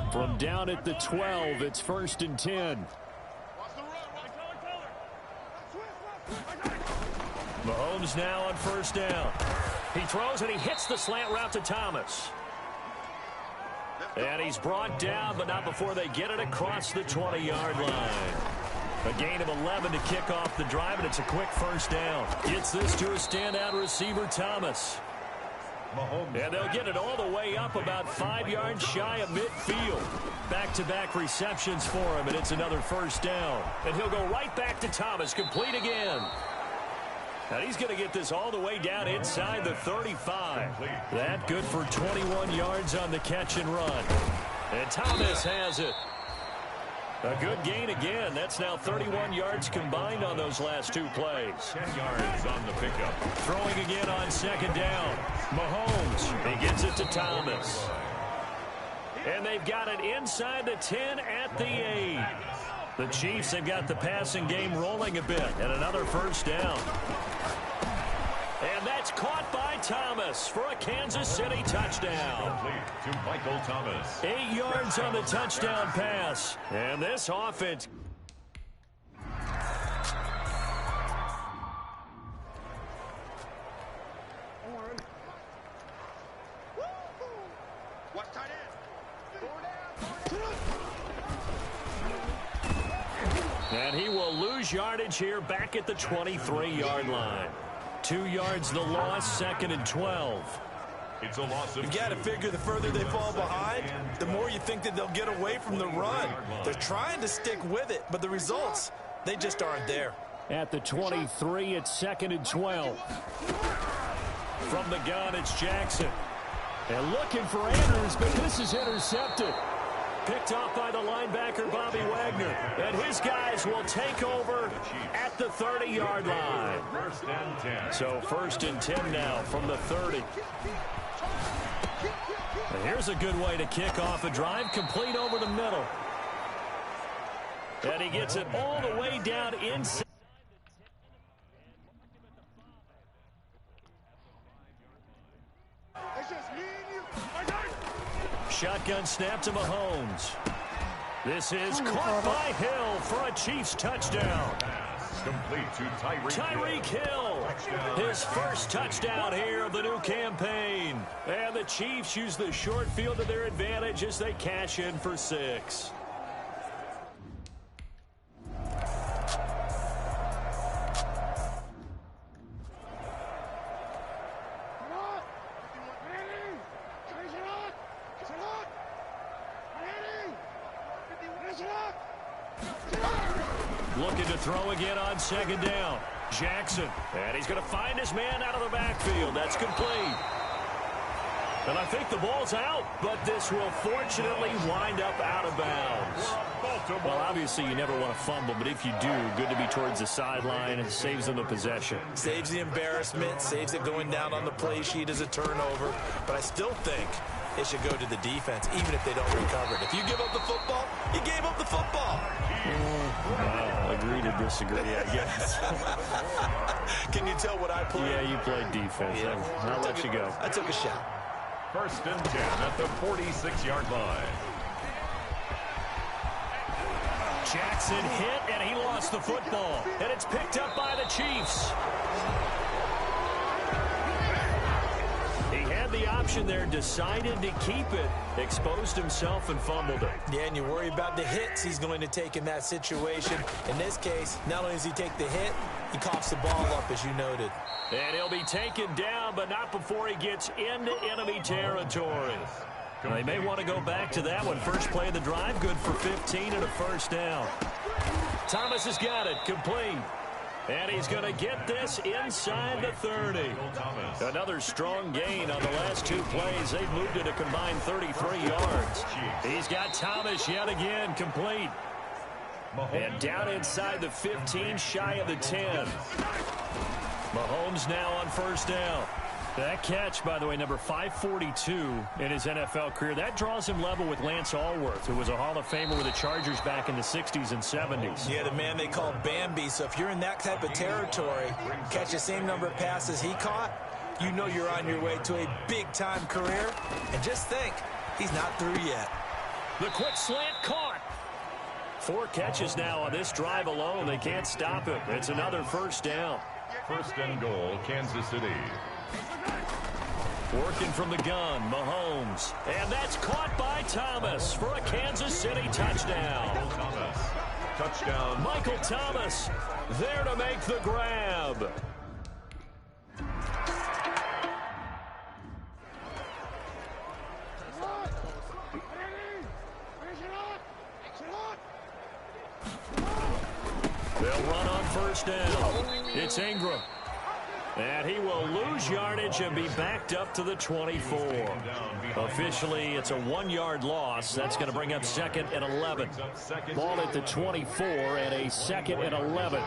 From down at the 12, it's 1st and 10. Mahomes now on 1st down. He throws and he hits the slant route to Thomas. And he's brought down, but not before they get it across the 20-yard line. A gain of 11 to kick off the drive, and it's a quick 1st down. Gets this to a standout receiver, Thomas. And they'll get it all the way up about 5 yards shy of midfield. Back-to-back receptions for him, and it's another first down. And he'll go right back to Thomas, complete again. And he's going to get this all the way down inside the 35. That good for 21 yards on the catch and run. And Thomas has it. A good gain again. That's now 31 yards combined on those last 2 plays. 10 yards on the pickup. Throwing again on second down. Mahomes, he gets it to Thomas. And they've got it inside the 10 at the 8. The Chiefs have got the passing game rolling a bit. And another first down. And that's caught by Thomas for a Kansas City touchdown. Complete to Michael Thomas. 8 yards on the touchdown pass. And this offense... And he will lose yardage here back at the 23-yard line. 2 yards the loss, 2nd and 12. It's a loss of You've got to figure the further they fall behind, the more you think that they'll get away from the run. They're trying to stick with it, but the results, they just aren't there. At the 23, it's 2nd and 12. From the gun, it's Jackson. And looking for Andrews, but this is intercepted. Picked off by the linebacker, Bobby Wagner. And his guys will take over at the 30-yard line. First and 10. So 1st and 10 now from the 30. And here's a good way to kick off a drive, complete over the middle. And he gets it all the way down inside. Shotgun snap to Mahomes. This is caught by Hill for a Chiefs touchdown. Complete to Tyreek Hill. His first touchdown here of the new campaign. And the Chiefs use the short field to their advantage as they cash in for 6. Looking to throw again on 2nd down. Jackson. And he's going to find his man out of the backfield. That's complete. And I think the ball's out, but this will fortunately wind up out of bounds. Well, obviously you never want to fumble, but if you do, good to be towards the sideline. It saves them the possession. Saves the embarrassment, saves it going down on the play sheet as a turnover. But I still think it should go to the defense, even if they don't recover it. If you give up the football, you gave up the football. Well, agree to disagree, I guess. Can you tell what I played? Yeah, you played defense. Yeah. I'll let you go. I took a shot. 1st and 10 at the 46-yard line. Jackson hit, and he lost the football. And it's picked up by the Chiefs. He had the option there, decided to keep it, exposed himself and fumbled it. Yeah, and you worry about the hits he's going to take in that situation. In this case, not only does he take the hit, he coughs the ball up, as you noted. And he'll be taken down, but not before he gets into enemy territory. Well, they may want to go back to that one. First play of the drive, good for 15 and a first down. Thomas has got it, complete. And he's going to get this inside the 30. Another strong gain on the last 2 plays. They've moved it a combined 33 yards. He's got Thomas yet again, complete. And down inside the 15, shy of the 10. Mahomes now on first down. That catch, by the way, number 542 in his NFL career, that draws him level with Lance Allworth, who was a Hall of Famer with the Chargers back in the 60s and 70s. Yeah, the man they call Bambi. So if you're in that type of territory, catch the same number of passes he caught, you know you're on your way to a big-time career. And just think, he's not through yet. The quick slant caught. 4 catches now on this drive alone. They can't stop him. It's another first down. 1st and goal, Kansas City. Working from the gun, Mahomes. And that's caught by Thomas for a Kansas City touchdown. Thomas. Touchdown. Michael Thomas there to make the grab. They'll run on first down. It's Ingram. And he will lose yardage and be backed up to the 24. Officially, it's a 1-yard loss. That's going to bring up 2nd and 11. Ball at the 24 and a 2nd and 11.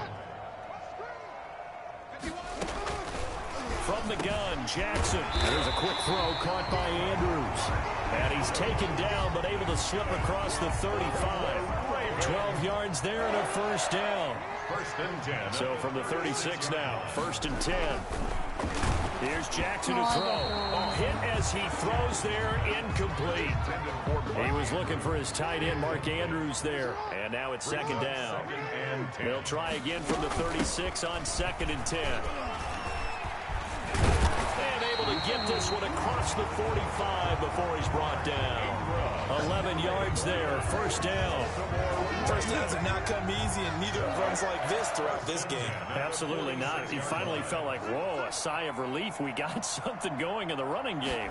From the gun, Jackson. There's a quick throw caught by Andrews. And he's taken down but able to slip across the 35. 12 yards there and a first down. First and 10. So from the 36 now, 1st and 10. Here's Jackson to throw. Hit as he throws there, incomplete. He was looking for his tight end, Mark Andrews, there. And now it's 2nd down. They'll try again from the 36 on 2nd and 10. And able to get this one across the 45 before he's brought down. 11 yards there, first down. First downs have not come easy, and neither have runs like this throughout this game. Absolutely not. He finally felt like, whoa, a sigh of relief. We got something going in the running game.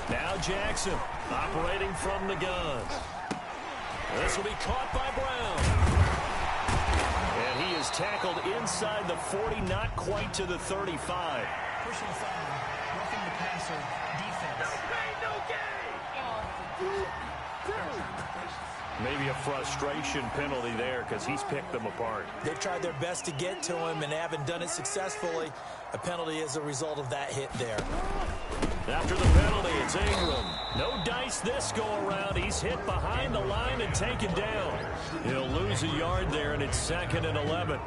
Now Jackson operating from the gun. This will be caught by Brown. And he is tackled inside the 40, not quite to the 35. Personal foul, roughing the passer, defense. Maybe a frustration penalty there because he's picked them apart. They've tried their best to get to him and haven't done it successfully. A penalty is a result of that hit there. After the penalty, it's Ingram. No dice this go around. He's hit behind the line and taken down. He'll lose a yard there, and it's 2nd and 11.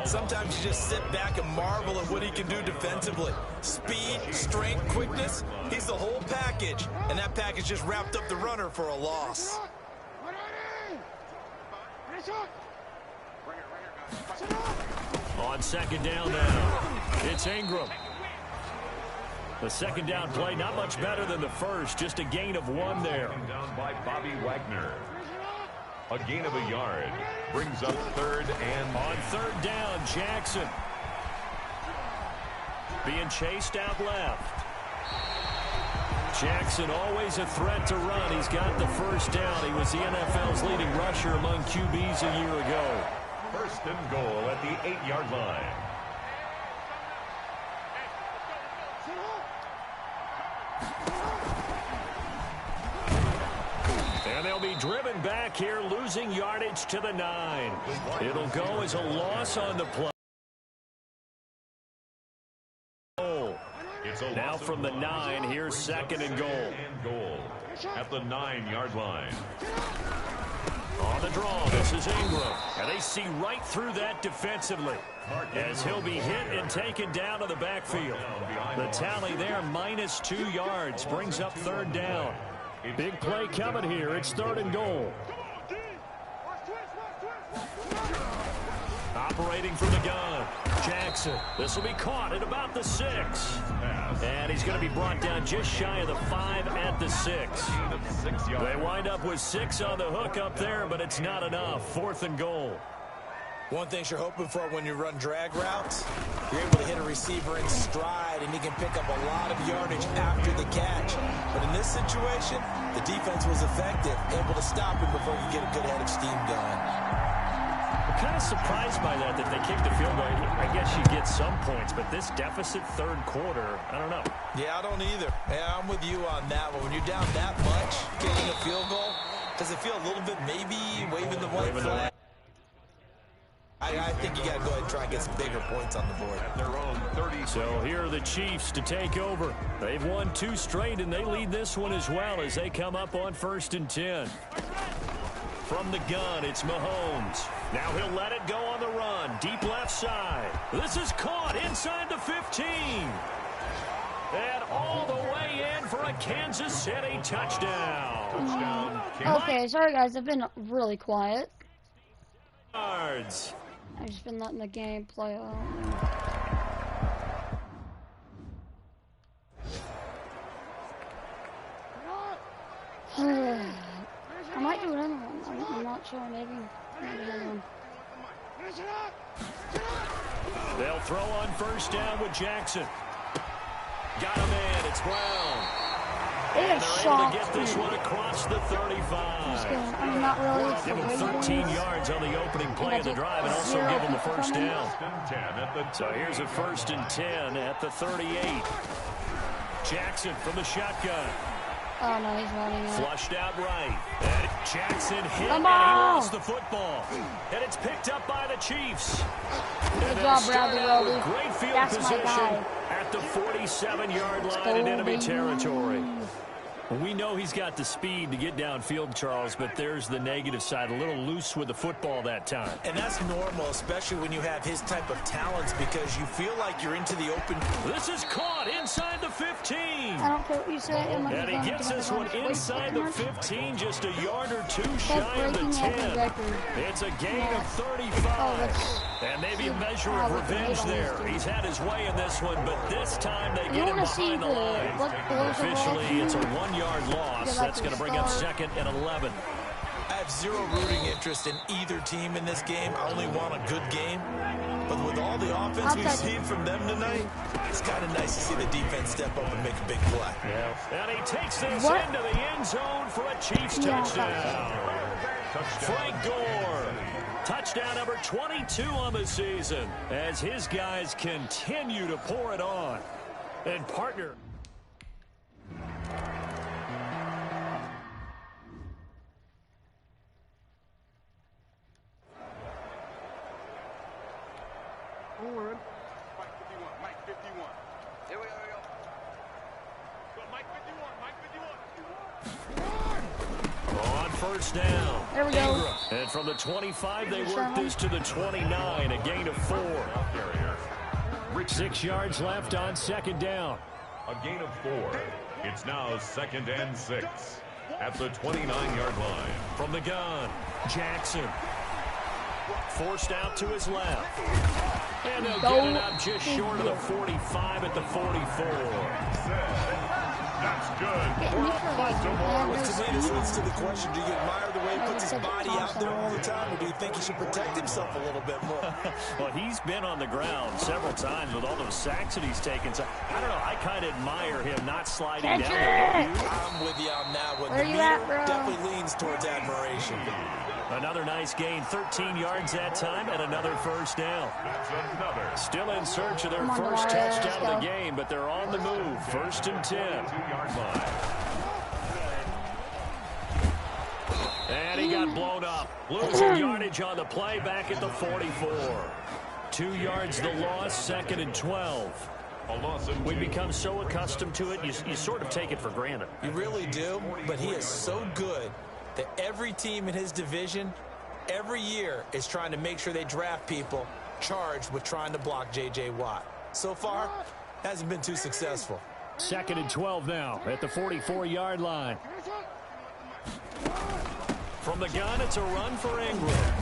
Sometimes you just sit back and marvel at what he can do defensively. Speed, strength, quickness, he's the whole package. And that package just wrapped up the runner for a loss. On 2nd down now, it's Ingram. The 2nd down play, not much better than the first, just a gain of 1 there. Down by Bobby Wagner. A gain of a yard brings up 3rd and... On 3rd down, Jackson. Being chased out left. Jackson always a threat to run. He's got the first down. He was the NFL's leading rusher among QBs a year ago. 1st and goal at the 8-yard line. And they'll be driven back here, losing yardage to the 9. It'll go as a loss on the play. Now from the 9, here's 2nd and goal. At the 9-yard line. On the draw, this is Ingram. And they see right through that defensively as he'll be hit and taken down to the backfield. The tally there, -2 yards, brings up 3rd down. Big play coming here. It's 3rd and goal. Operating from the gun, Jackson. This will be caught at about the 6. And he's going to be brought down just shy of the 5 at the 6. They wind up with 6 on the hook up there, but it's not enough. 4th and goal. One thing you're hoping for when you run drag routes, you're able to hit a receiver in stride, and he can pick up a lot of yardage after the catch. But in this situation, the defense was effective, able to stop him before he could get a good head of steam going. I'm kind of surprised by that they kicked the field goal. I guess you get some points, but this deficit 3rd quarter, I don't know. Yeah, I don't either. Yeah, I'm with you on that one. When you're down that much, kicking a field goal, does it feel a little bit maybe waving the white flag? I think you got to go ahead and try and get some bigger points on the board. At their own 30. So here are the Chiefs to take over. They've won 2 straight, and they lead this one as well as they come up on 1st and 10. From the gun, it's Mahomes. Now he'll let it go on the run. Deep left side. This is caught inside the 15. And all the way in for a Kansas City touchdown. Okay, sorry guys, I've been really quiet. Yards. I've just been letting the game play out. I might do another one. I'm not sure. Maybe another one. They'll throw on 1st down with Jackson. Got a man. It's Brown. They And have they're able to shocked get this me. one across the 35. I mean, not really. It's Give the them 13 Ravens. yards on the opening play of the drive and also 0 give them the people first coming. down. First and 10 at the So here's a 1st and 10 at the 38. Jackson from the shotgun. Oh, no, he's running it. Flushed out right. And Jackson hit, Come and he on. lost the football. And it's picked up by the Chiefs. Good And they job, start Bradley out with Roby. great field That's my position guy. at the 47-yard line in enemy territory. We know he's got the speed to get downfield, Charles, but there's the negative side. A little loose with the football that time. And that's normal, especially when you have his type of talents, because you feel like you're into the open. This is caught inside the 15. I don't care what you say. And he gets this one inside the 15, just a yard or two shy of the 10. It's a gain of 35. And maybe a measure of revenge there. He's had his way in this one, but this time they get him behind the line. Officially, it's a 1-yard loss. That's going to bring up 2nd and 11. I have zero rooting interest in either team in this game. I only want a good game. But with all the offense we've seen from them tonight, it's kind of nice to see the defense step up and make a big play. And he takes this into the end zone for a Chiefs touchdown. Frank Gore. Touchdown number 22 on the season as his guys continue to pour it on. And partner. Mike 51, Mike 51. Here we go. So Mike 51, Mike 51. On first down. There we go. Ingram. And from the 25, they work this to the 29, a gain of 4. 6 yards left on 2nd down. A gain of 4. It's now 2nd and 6 at the 29-yard line. From the gun, Jackson. Forced out to his left. And they'll get it up just short of the 45 at the 44. That's good. Well, to me, this leads to the question, do you admire the way he puts his body out there all the time, or do you think he should protect himself a little bit more? Well, he's been on the ground several times with all those sacks that he's taken. So, I don't know, I kind of admire him not sliding down. I'm with you on that one. Where The you at, meter bro? definitely leans towards admiration. Another nice gain, 13 yards that time, and another first down. That's another. Still in search of their Come on, first Demario, touchdown let's of the go. game, but they're on the move. 1st and 10. 2-yard line. And he got blown up. Losing yardage on the play back at the 44. 2 yards the loss, 2nd and 12. A loss of We 2. become so accustomed to it, you sort of take it for granted. You really do, but he is so good that every team in his division, every year, is trying to make sure they draft people charged with trying to block J.J. Watt. So far, hasn't been too successful. 2nd and 12 now at the 44-yard line. From the gun, it's a run for Ingram.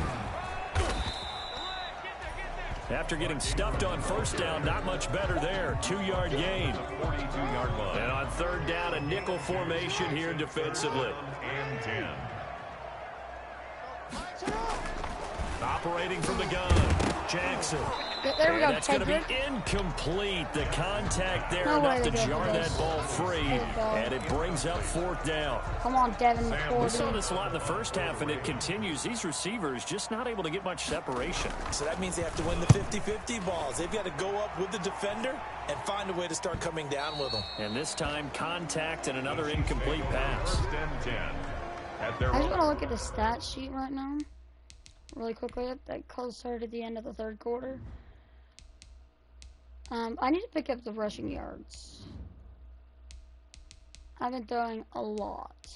After getting stuffed on first down, not much better there. 2-yard gain. 42-yard line. And on 3rd down, a nickel formation here defensively. And 10. Operating from the gun, Jackson. There we go. That's going to Take be it. incomplete. The contact there No way enough to they go jar for that this. ball free. There you go. And it brings up 4th down. Come on, Devin We saw McCourty. this a lot in the first half, and it continues. These receivers just not able to get much separation. So that means they have to win the 50-50 balls. They've got to go up with the defender and find a way to start coming down with them. And this time, contact and another incomplete pass. 1st and 10 at their I just own. want to look at the stat sheet right now, really quickly. That close started at the end of the 3rd quarter. I need to pick up the rushing yards. I've been throwing a lot.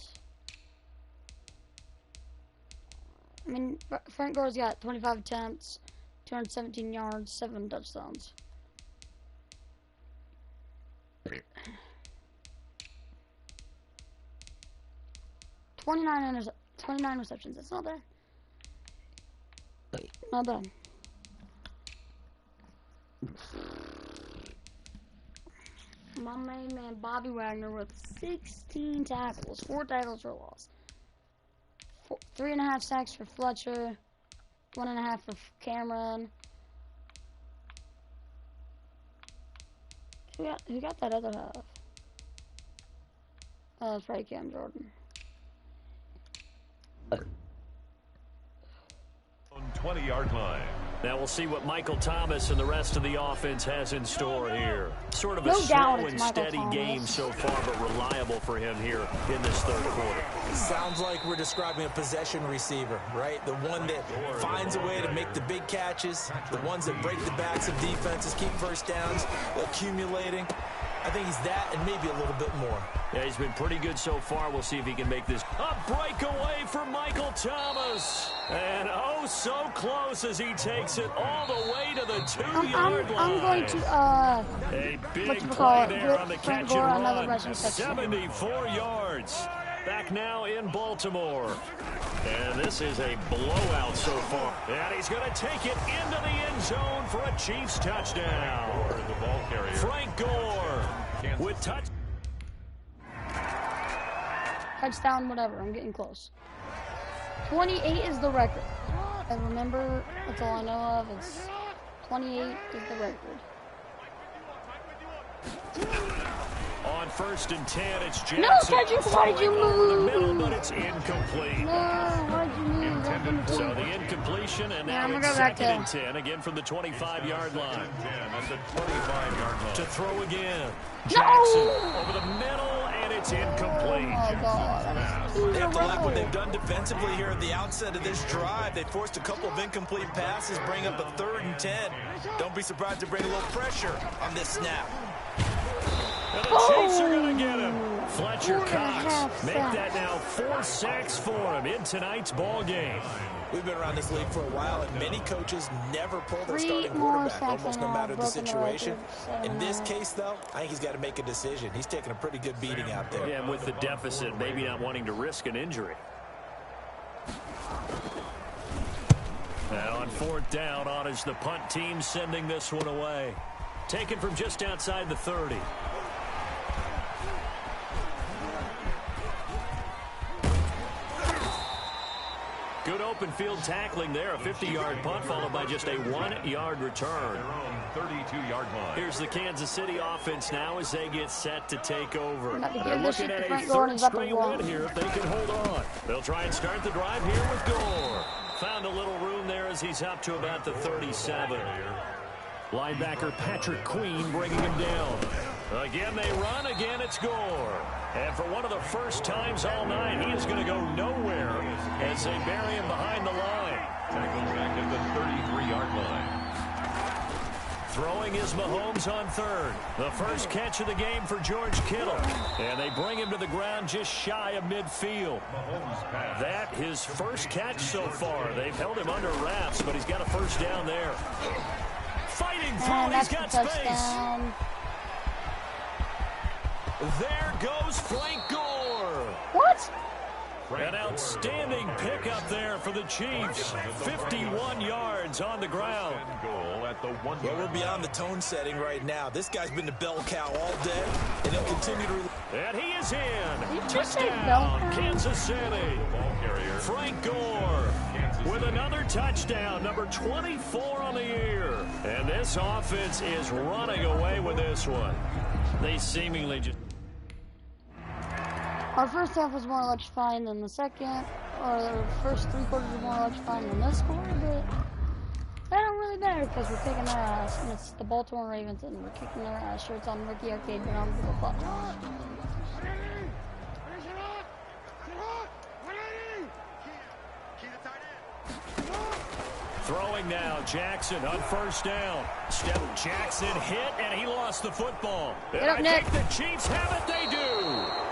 I mean, Frank Gore's got 25 attempts, 217 yards, 7 touchdowns. $29 29 receptions. That's not bad. Not bad. My main man Bobby Wagner with 16 tackles, 4 tackles for loss, 3.5 sacks for Fletcher, 1.5 for Cameron. Who got that other half? It's probably Cam Jordan. 20-yard line. Now we'll see what Michael Thomas and the rest of the offense has in store here. Sort of a No doubt slow it's and Michael steady Thomas. game so far, but reliable for him here in this third quarter. Sounds like we're describing a possession receiver, right? The one that finds a way to make the big catches, the ones that break the backs of defenses, keep first downs, accumulating. I think he's that and maybe a little bit more. Yeah, he's been pretty good so far. We'll see if he can make this a breakaway for Michael Thomas. And oh, so close as he takes it all the way to the 2-yard line. I'm going to, A big play whatchamacallit, there on the Frank catch Gore, and another run. rushing touchdown. 74 yards. Back now in Baltimore. And this is a blowout so far. And he's going to take it into the end zone for a Chiefs touchdown. The ball carrier. Frank Gore with touchdown, whatever. I'm getting close. 28 is the record. And remember, that's all I know of. It's 28 is the record. On 1st and 10, it's Jackson. No, Cedric, why did you over the move? middle, but it's incomplete. No, why did you move? That's number two. So the incompletion, and now I'm it's gonna go back 2nd and to 10, again from the 25-yard line. 10 at the 25-yard line. To throw again. No! Jackson over the middle, and it's Oh incomplete. my God. They have to like what they've done defensively here at the outset of this drive. They forced a couple of incomplete passes, bring up a 3rd and 10. Don't be surprised to bring a little pressure on this snap. And the Chiefs are going to get him. Fletcher 4.5 Cox make sacks. that now 4 sacks for him in tonight's ball game. We've been around this league for a while, and many coaches never pull their 3 starting more quarterback, sacks almost and no a matter the broken situation. record, In this 7.5. case, though, I think he's got to make a decision. He's taking a pretty good beating out there. Yeah, and with the deficit, maybe not wanting to risk an injury. Now on 4th down, on is the punt team sending this one away. Taken from just outside the 30. Good open field tackling there. A 50-yard punt followed by just a 1-yard return. Their own 32-yard line. Here's the Kansas City offense now as they get set to take over. About to give They're this looking shit to at a Frank Gore, and 3rd he's about to straight run. win here if they can hold on. They'll try and start the drive here with Gore. Found a little room there as he's up to about the 37. Linebacker Patrick Queen bringing him down. Again they run, again it's Gore. And for one of the first times all night, he is going to go nowhere as they bury him behind the line. Tackled back at the 33-yard line. Throwing is Mahomes on 3rd. The first catch of the game for George Kittle. And they bring him to the ground just shy of midfield. Mahomes pass. That his first catch so far. They've held him under wraps, but he's got a first down there. Fighting through, And he's that's got the space. touchdown. There goes Frank Gore. What? An outstanding pickup there for the Chiefs. 51 yards on the ground. Goal at the 1 Well, we're beyond the tone setting right now. This guy's been the bell cow all day, and he'll continue to... And he is in. Did you just say bell Touchdown, cow? Kansas City. ball carrier. Frank Gore Kansas with City. another touchdown, number 24 on the year. And this offense is running away with this one. They seemingly just... Our first half was more electrifying than the second, or the first 3 quarters were more electrifying than this quarter, but that don't really matter because we're kicking their ass, and it's the Baltimore Ravens, and we're kicking their ass. Shirts on Rookie Arcade, but I don't give a fuck. Throwing now, Jackson on 1st down. Step Jackson hit, and he lost the football. Get And up, I Nick. think the Chiefs have it. They do.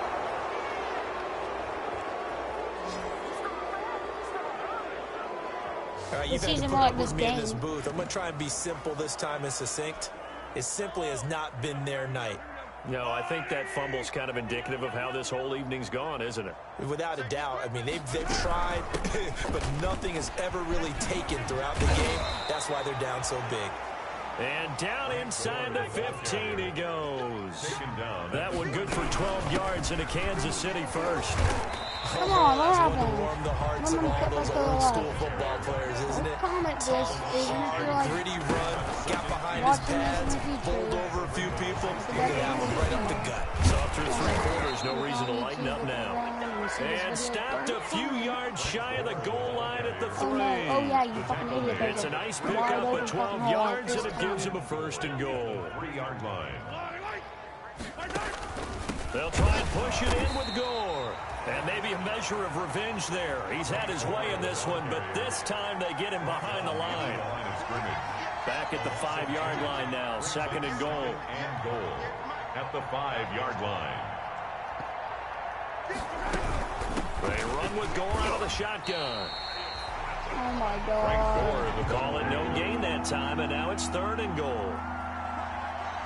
All right, This you've had to season put more up like with this me in this game. booth. I'm going to try and be simple this time and succinct. It simply has not been their night. No, I think that fumble's kind of indicative of how this whole evening's gone, isn't it? Without a doubt. I mean, they've tried, but nothing has ever really taken throughout the game. That's why they're down so big. And down inside the 15 he goes. Taken down. That one good for 12 yards into Kansas City first. Come on, what That's one to happened? warm the hearts I'm of gonna all cut those my old toe school off. football players, isn't it? Comment this, Tough, if you hard, feel like gritty run, got behind his watching this in pads, the future, bowled over a few people, you that could have him right up the gut. So a through 3 quarters, no reason to lighten up now. And stopped a few yards shy of the goal line at the 3. Oh yeah, you fucking idiot. It's a nice pickup at 12 yards, and it gives him a 1st and goal. 3-yard line. They'll try and push it in with Gore. And maybe a measure of revenge there. He's had his way in this one, but this time they get him behind the line. Back at the 5-yard line now, 2nd and goal. And goal at the 5-yard line. They run with Gore out of the shotgun. Oh my God. The call it no gain that time, and now it's 3rd and goal.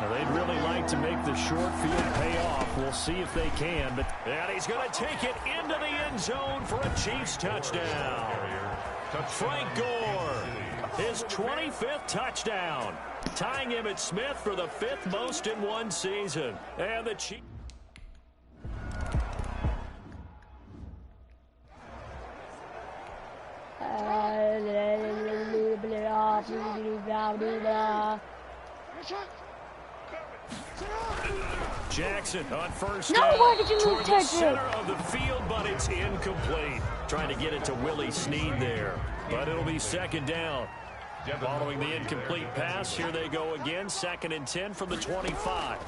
Now they'd really like to make the short field pay off. We'll see if they can. And he's going to take it into the end zone for a Chiefs touchdown. Frank Gore, his 25th touchdown, tying Emmitt Smith for the 5th most in one season. And the Chiefs. Jackson on 1st down. Why did you move toward the center of the field, but it's incomplete. Trying to get it to Willie Snead there, but it'll be 2nd down. Following the incomplete pass, here they go again. 2nd and 10 from the 25.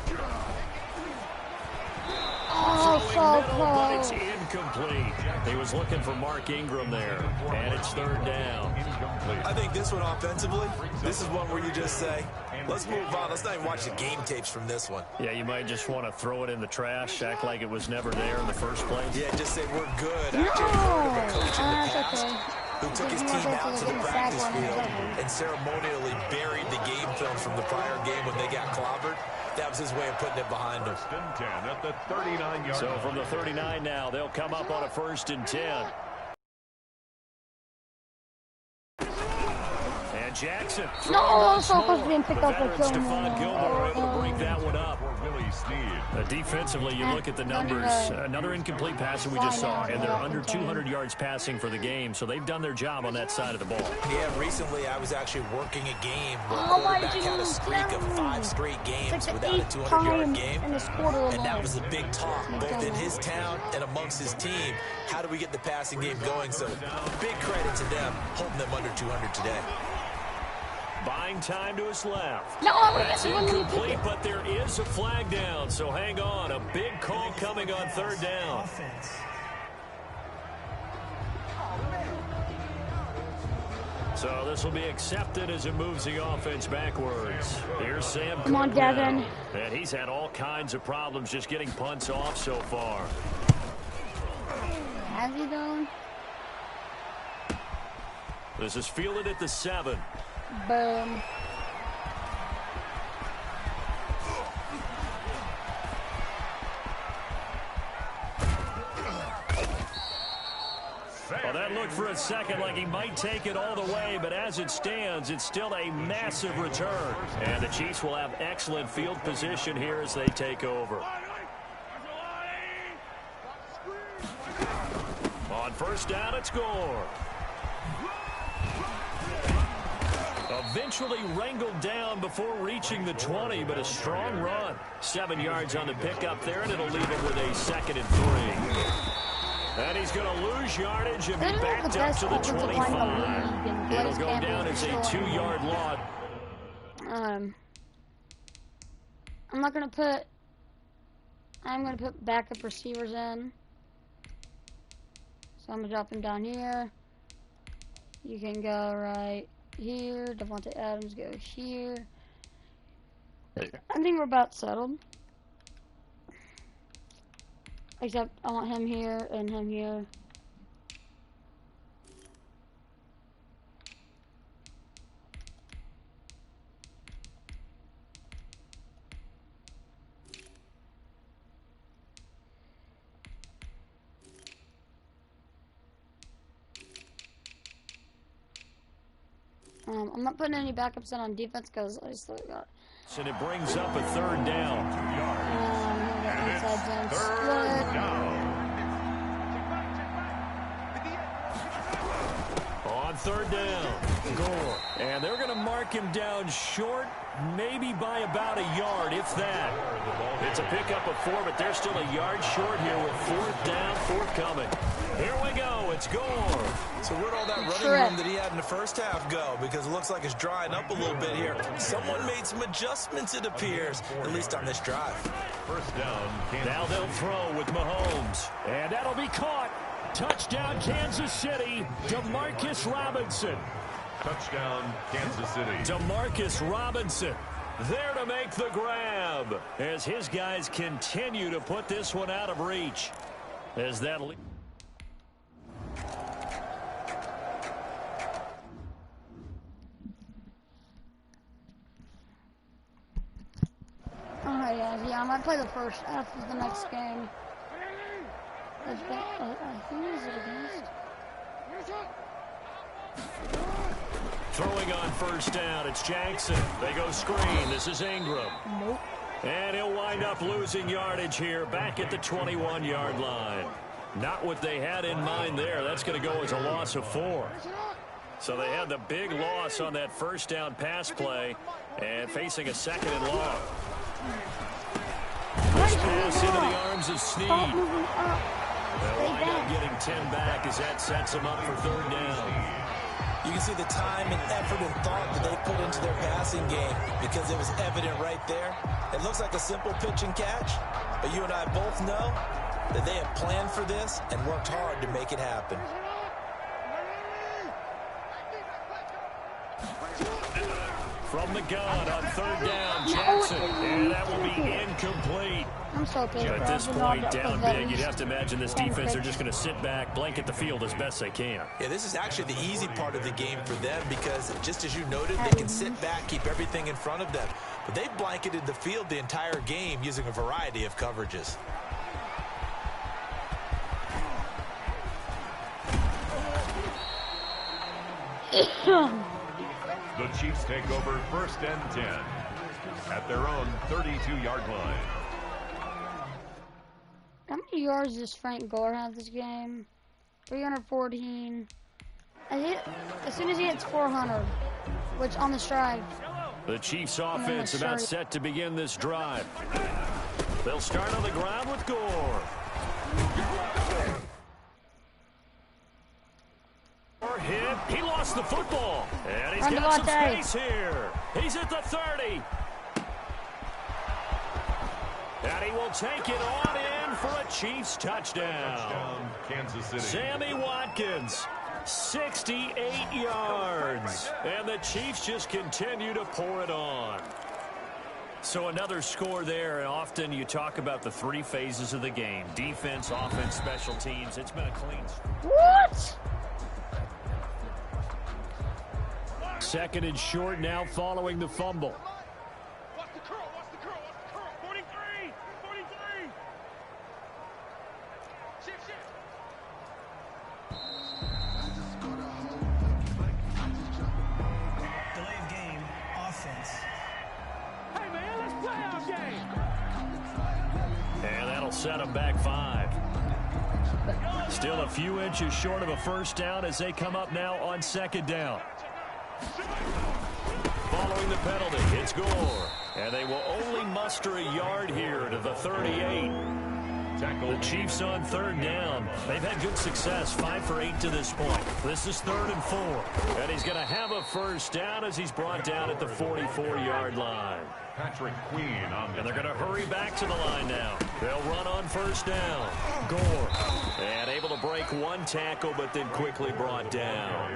Oh, so But it's close. incomplete. He was looking for Mark Ingram there, and it's 3rd down. I think this one offensively, this is one where you just say, let's move on. Let's not even watch the game tapes from this one. Yeah, you might just want to throw it in the trash, act like it was never there in the first place. Yeah, just say we're good. No, Actually, heard of a coach in the that's past okay. who took his team out to the practice field and ceremonially buried the game film from the prior game when they got clobbered. That was his way of putting it behind him. 1st and 10 at the 39-yard So line. from the 39 now, they'll come up on a 1st and 10. And Jackson. No, so close to being picked up by Veteran Gilmore. Stephon Gilmore able to break that one up. Willie Snead. Defensively, you look at the numbers. Another incomplete pass that we just saw, and they're under 200 yards passing for the game, so they've done their job on that side of the ball. Yeah, recently I was actually working a game where Oh, why quarterback did you had a move streak of down? 5 straight games It's like the without a 8th 200-yard time game. in this quarter And that alone. was the big talk, both in his town and amongst his team. How do we get the passing game going? So big credit to them, holding them under 200 today. Buying time to his left. No, That's incomplete, but there is a flag down, so hang on. A big call coming on 3rd down. Offense. So this will be accepted as it moves the offense backwards. Here's Sam. Come on, Cook now. Devin. And he's had all kinds of problems just getting punts off so far. Has he done? This is fielded at the 7. Boom. Well, that looked for a second like he might take it all the way, but as it stands, it's still a massive return. And the Chiefs will have excellent field position here as they take over. On 1st down, it's Gore. Eventually wrangled down before reaching the 20, but a strong run. 7 yards on the pickup there, and it'll leave him with a 2nd and 3. And he's going to lose yardage and be backed up to the 25. It'll go down as a 2-yard loss. I'm going to put backup receivers in. So I'm going to drop him down here. You can go right here. Devontae Adams go here. I think we're about settled. Except I want him here and him here. I'm not putting any backups in on defense because I still got. And it brings up a 3rd down. Inside zone Third split. down. On 3rd down, Gore. And they're going to mark mark him down short, maybe by about a yard, if that. It's a pickup of 4, but they're still a yard short here with 4th down, forthcoming. Here we go. It's Gore. So where'd all that running room that he had in the first half go? Because it looks like it's drying up a little bit here. Someone made some adjustments, it appears, at least on this drive. First down. Now they'll throw with Mahomes. And that'll be caught. Touchdown, Kansas City. DeMarcus Robinson. Touchdown, Kansas City. DeMarcus Robinson there to make the grab as his guys continue to put this one out of reach. As that lead. Alright, guys. Yeah, I might play the first half of the next game. I think is it against? Throwing on first down, it's Jackson. They go screen. This is Ingram. Nope. And he'll wind up losing yardage here back at the 21-yard line. Not what they had in mind there. That's going to go as a loss of 4. So they had the big loss on that first down pass play and facing a 2nd and long. This pass into the arms of Snead. They'll wind up getting 10 back as that sets them up for 3rd down. You can see the time and effort and thought that they put into their passing game because it was evident right there. It looks like a simple pitch and catch, but you and I both know that they have planned for this and worked hard to make it happen. From the gun on 3rd down, Jackson. And that will be incomplete. I'm so pissed. At this point, down big, you'd have to imagine this defense are just going to sit back, blanket the field as best they can. Yeah, this is actually the easy part of the game for them because, just as you noted, they can sit back, keep everything in front of them. But they've blanketed the field the entire game using a variety of coverages. The Chiefs take over 1st and 10 at their own 32-yard line. How many yards does Frank Gore have this game? 314. As soon as he hits 400, which on this drive. The Chiefs offense about set to begin this drive. They'll start on the ground with Gore. Hit. He lost the football. And he's got some space here. He's at the 30. And he will take it on in for a Chiefs touchdown. Kansas City. Sammy Watkins, 68 yards. And the Chiefs just continue to pour it on. So another score there, and often you talk about the 3 phases of the game. Defense, offense, special teams. It's been a clean. What? 2nd and short now following the fumble. Watch the curl, watch the curl, watch the curl. 43, 43. Shift. Delay of game, offense. Hey, man, let's play our game. And that'll set them back 5. Still a few inches short of a first down as they come up now on 2nd down. Following the penalty, it's Gore. And they will only muster a yard here to the 38. The Chiefs on 3rd down. They've had good success, 5 for 8 to this point. This is 3rd and 4. And he's going to have a first down as he's brought down at the 44-yard line. Patrick Queen on the. And they're going to hurry back to the line now. They'll run on first down. Gore. And able to break 1 tackle, but then quickly brought down.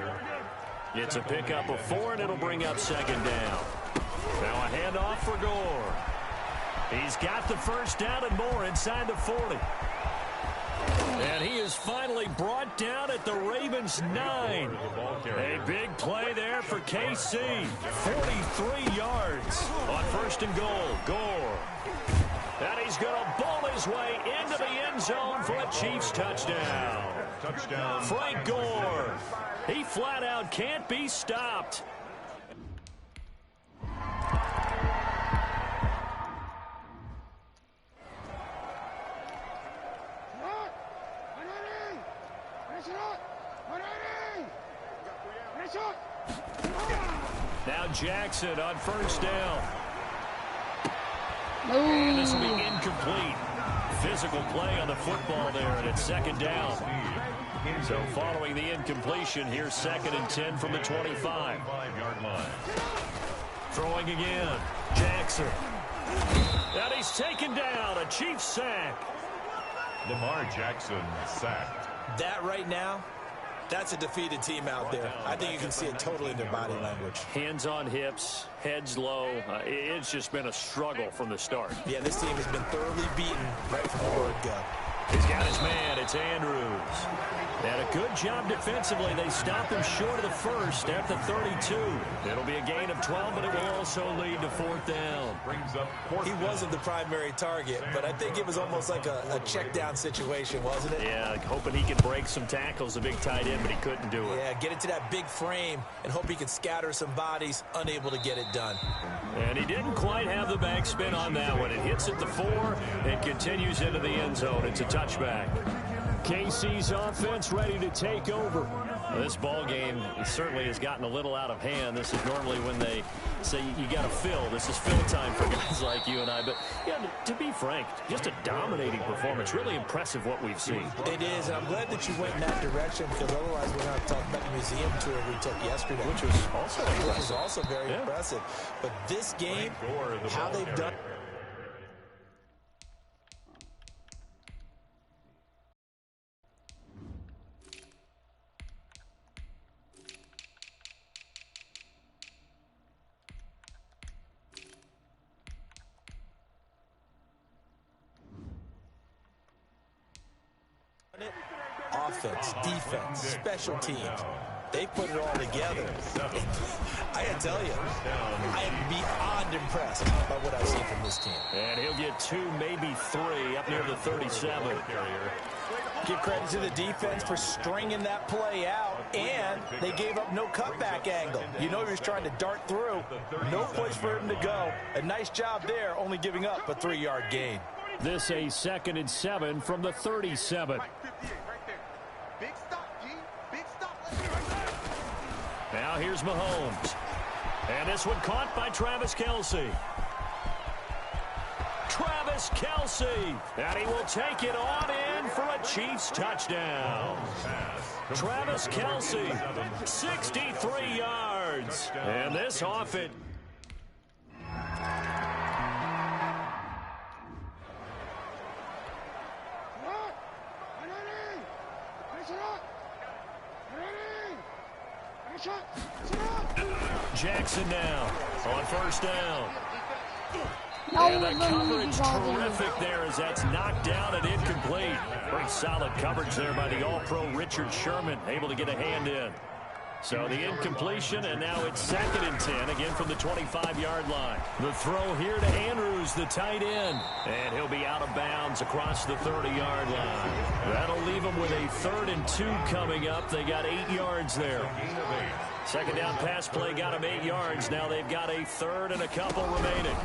It's a pickup of 4, and it'll bring up 2nd down. Now a handoff for Gore. He's got the first down and more inside the 40. And he is finally brought down at the Ravens 9. A big play there for KC. 43 yards on 1st and goal. Gore. And he's going to bowl his way into the end zone for a Chiefs touchdown. Touchdown. Frank Gore. He flat out can't be stopped. Now Jackson on first down. No. And this will be incomplete. Physical play on the football there, and it's second down. So following the incompletion, here's 2nd and 10 from the 25. Throwing again. Jackson. And he's taken down. A Chiefs sack. Lamar Jackson sacked. That right now, that's a defeated team out there. I think you can see it totally in their body language. Hands on hips, heads low. It's just been a struggle from the start. Yeah, this team has been thoroughly beaten right from the word go. He's got his man. It's Andrews. And a good job defensively. They stop him short of the first at the 32. It'll be a gain of 12, but it will also lead to 4th down. He wasn't the primary target, but I think it was almost like a check down situation, wasn't it? Yeah, hoping he could break some tackles, a big tight end, but he couldn't do it. Yeah, get it to that big frame and hope he could scatter some bodies, unable to get it done. And he didn't quite have the backspin on that one. It hits at the 4 and continues into the end zone. It's a touchback. KC's offense ready to take over. This ball game certainly has gotten a little out of hand. This is normally when they say you got to fill. This is fill time for guys like you and I. But yeah, to be frank, just a dominating performance. Really impressive what we've seen. It is, and I'm glad that you went in that direction because otherwise we're going to talk about the museum tour we took yesterday. Which was also impressive. Which was also very impressive. But this game, how they've done. Offense, defense, special teams. They put it all together. I gotta tell you, I am beyond impressed by what I've seen from this team. And he'll get 2, maybe 3 up near the 37. Give credit to the defense for stringing that play out, and they gave up no cutback angle. You know he was trying to dart through. No place for him to go. A nice job there, only giving up a 3-yard gain. This a 2nd and 7 from the 37. Now here's Mahomes. And this one caught by Travis Kelce. Travis Kelce. And he will take it on in for a Chiefs touchdown. Travis Kelce, 63 yards. And this offense. Jackson now on first down. And the coverage terrific there as that's knocked down and incomplete. Pretty solid coverage there by the All-Pro Richard Sherman, able to get a hand in. So the incompletion, and now it's 2nd and 10, again from the 25-yard line. The throw here to Andrews, the tight end. And he'll be out of bounds across the 30-yard line. That'll leave them with a 3rd and 2 coming up. They got 8 yards there. Second down pass play got them 8 yards. Now they've got a 3rd and a couple remaining.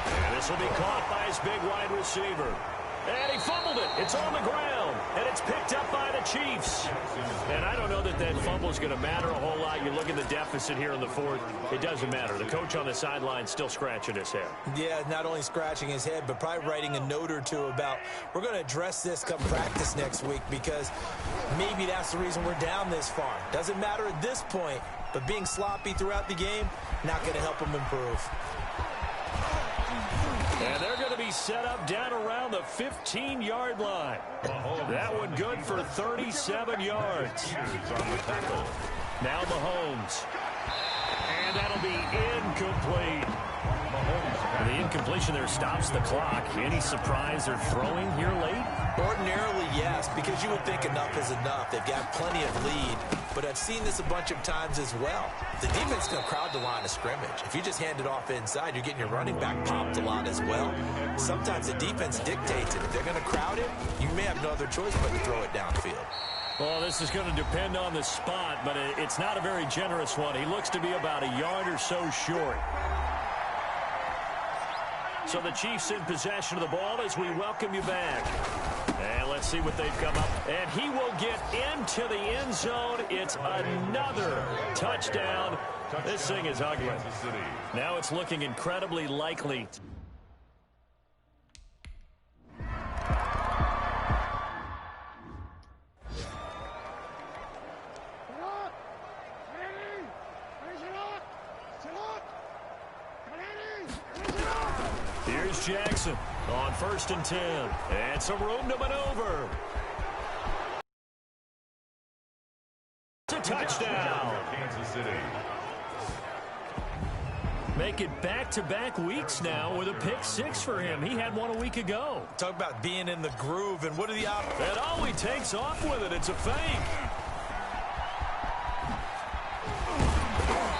And this will be caught by his big wide receiver. And he fumbled it. It's on the ground. And it's picked up by the Chiefs. And I don't know that that fumble is going to matter a whole lot. You look at the deficit here in the 4th. It doesn't matter. The coach on the sideline still scratching his head. Yeah, not only scratching his head, but probably writing a note or two about we're going to address this come practice next week because maybe that's the reason we're down this far. Doesn't matter at this point, but being sloppy throughout the game, not going to help him improve. And they're going to be set up down around the 15-yard line. That one good for 37 yards. Now Mahomes. And that'll be incomplete. The incompletion there stops the clock. Any surprise they're throwing here late? Ordinarily, yes, because you would think enough is enough. They've got plenty of lead, but I've seen this a bunch of times as well. The defense can crowd the line of scrimmage. If you just hand it off inside, you're getting your running back popped a lot as well. Sometimes the defense dictates it. If they're going to crowd it, you may have no other choice but to throw it downfield. Well, this is going to depend on the spot, but it's not a very generous one. He looks to be about a yard or so short. So the Chiefs in possession of the ball as we welcome you back. And let's see what they've come up. And he will get into the end zone. It's another touchdown. This thing is ugly. Now it's looking incredibly likely. Here's Jackson on 1st and 10. And some room to maneuver. It's a touchdown. Kansas City. Make it back-to-back weeks now with a pick 6 for him. He had one a week ago. Talk about being in the groove, and what are the options? And oh, he takes off with it. It's a fake.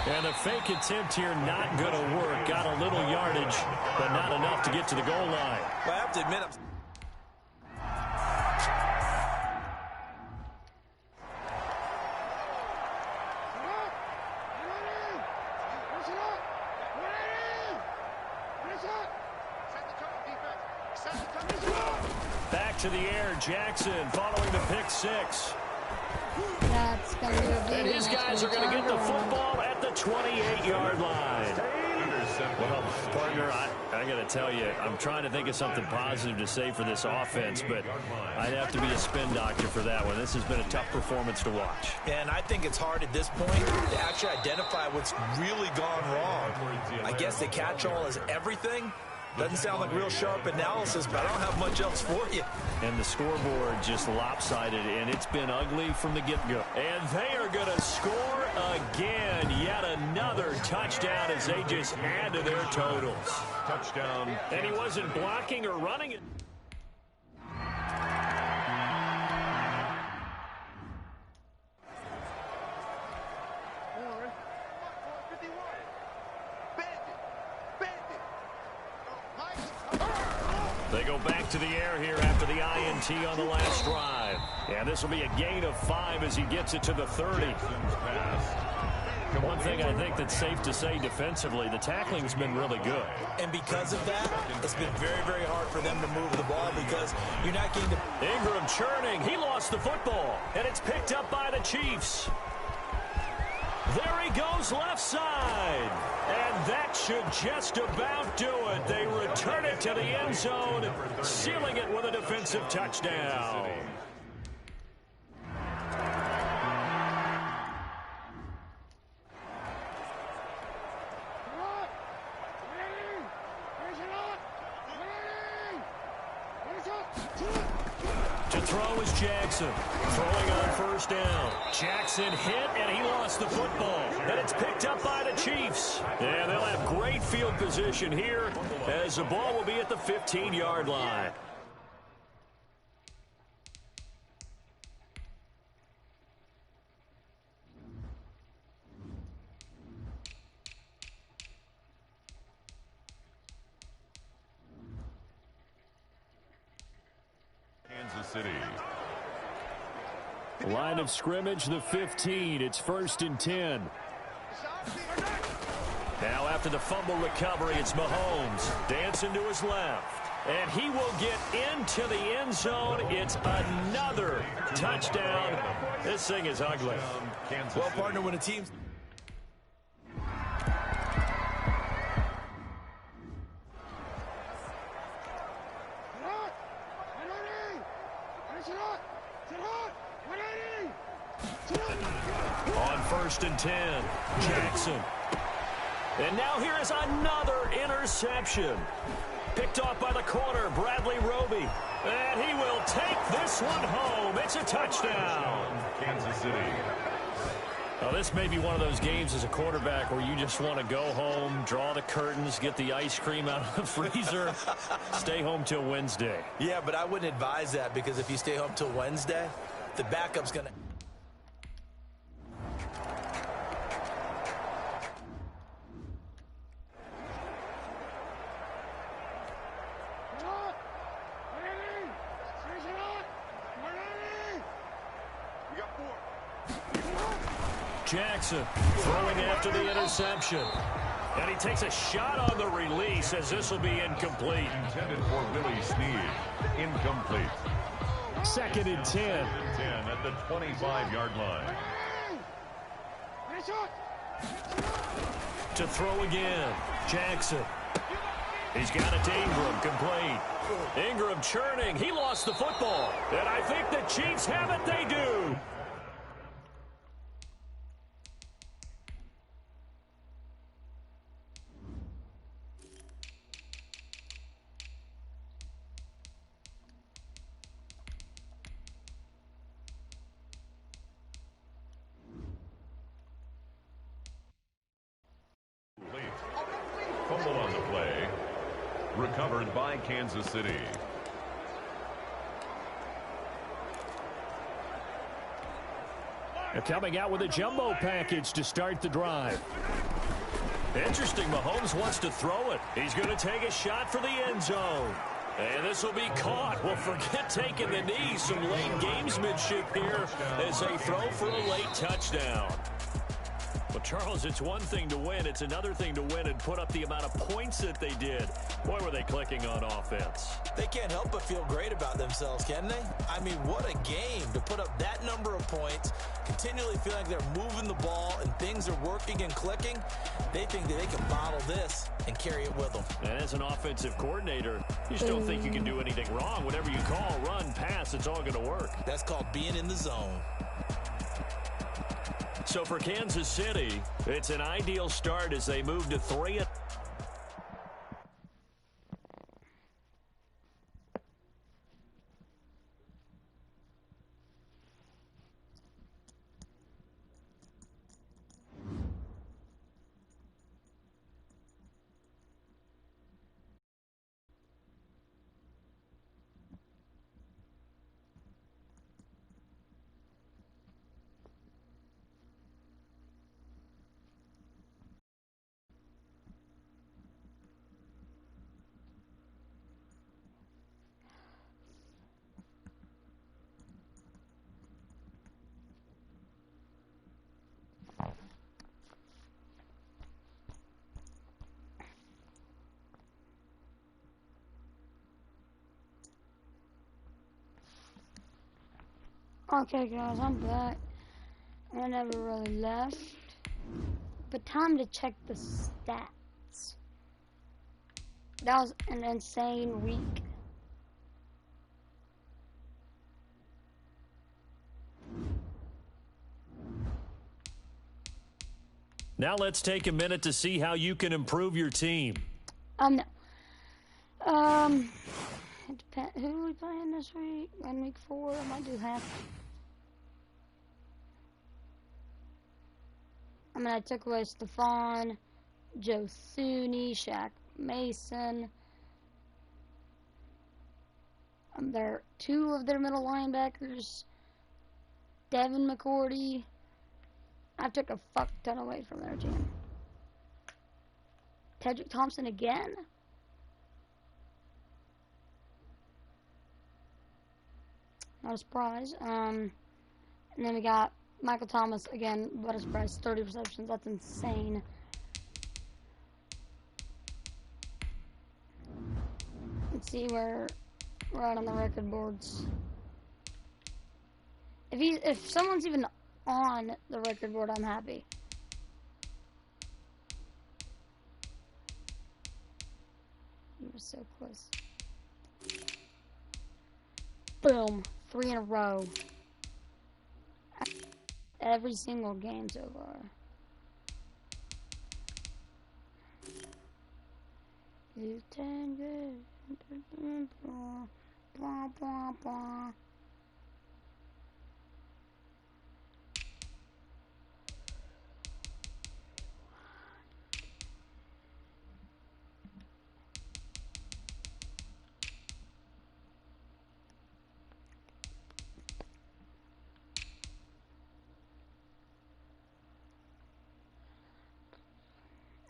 And the fake attempt here not going to work. Got a little yardage, but not enough to get to the goal line. Well, I have to admit, Back to the air, Jackson following the pick 6. That's going to be a big And his guys are going to get the football at the 28-yard line. Well, partner, I got to tell you, I'm trying to think of something positive to say for this offense, but I'd have to be a spin doctor for that one. This has been a tough performance to watch. and I think it's hard at this point to actually identify what's really gone wrong. I guess the catch-all is everything. Doesn't sound like real sharp analysis, but I don't have much else for you. And the scoreboard just lopsided, and it's been ugly from the get-go. And they are going to score again. Yet another touchdown as they just add to their totals. Touchdown. And he wasn't blocking or running it. They go back to the air here after the INT on the last drive. And this will be a gain of 5 as he gets it to the 30. One thing I think that's safe to say defensively, the tackling's been really good. And because of that, it's been very, very hard for them to move the ball because you're not getting the... Ingram churning. He lost the football. And it's picked up by the Chiefs. There he goes left side. And that should just about do it. They return it to the end zone, sealing it with a defensive touchdown. To throw is Jackson. Throwing on 1st down. Jackson hit, and he lost the football. And it's picked up by the Chiefs. And they'll have great field position here as the ball will be at the 15-yard line. Kansas City. Line of scrimmage, the 15. It's 1st and 10. Now after the fumble recovery, it's Mahomes. Dancing to his left. And he will get into the end zone. It's another touchdown. This thing is ugly. Well, partner, when a team's... On 1st and 10, Jackson. And now here is another interception. Picked off by the corner, Bradley Roby. And he will take this one home. It's a touchdown. Kansas City. Now, this may be one of those games as a quarterback where you just want to go home, draw the curtains, get the ice cream out of the freezer, stay home till Wednesday. Yeah, but I wouldn't advise that because if you stay home till Wednesday, the backup's going to... Jackson throwing after the interception. And he takes a shot on the release as this will be incomplete. Intended for Willie Snead. Incomplete. 2nd and 10. 10 at the 25-yard line. To throw again, Jackson. He's got it to Ingram, complete. Ingram churning. He lost the football. And I think the Chiefs have it. They do. Fumble on the play. Recovered by Kansas City. They're coming out with a jumbo package to start the drive. Interesting, Mahomes wants to throw it. He's going to take a shot for the end zone. And this will be caught. Well, forget taking the knee. Some late gamesmanship here as they throw for a late touchdown. Well, Charles, it's one thing to win. It's another thing to win and put up the amount of points that they did. Boy, were they clicking on offense. They can't help but feel great about themselves, can they? I mean, what a game to put up that number of points, continually feel like they're moving the ball and things are working and clicking. They think that they can bottle this and carry it with them. And as an offensive coordinator, you just don't think you can do anything wrong. Whatever you call, run, pass, it's all going to work. That's called being in the zone. So for Kansas City, it's an ideal start as they move to 3. Okay, guys, I'm back. I never really left. But time to check the stats. That was an insane week. Now let's take a minute to see how you can improve your team. No. It depends. Who are we playing this week? In week 4, I might do half. I mean, I took away Stephon, Joe Thuney, Shaq Mason. There 2 of their middle linebackers. Devin McCourty. I took a fuck ton away from their team. Tedrick Thompson again. Not a surprise. And then we got Michael Thomas again. What a surprise. 30 receptions. That's insane. Let's see where we're at on the record boards. If someone's even on the record board, I'm happy. He was so close. Boom. 3 in a row. Every single game so far. You turn good. Blah, blah, blah.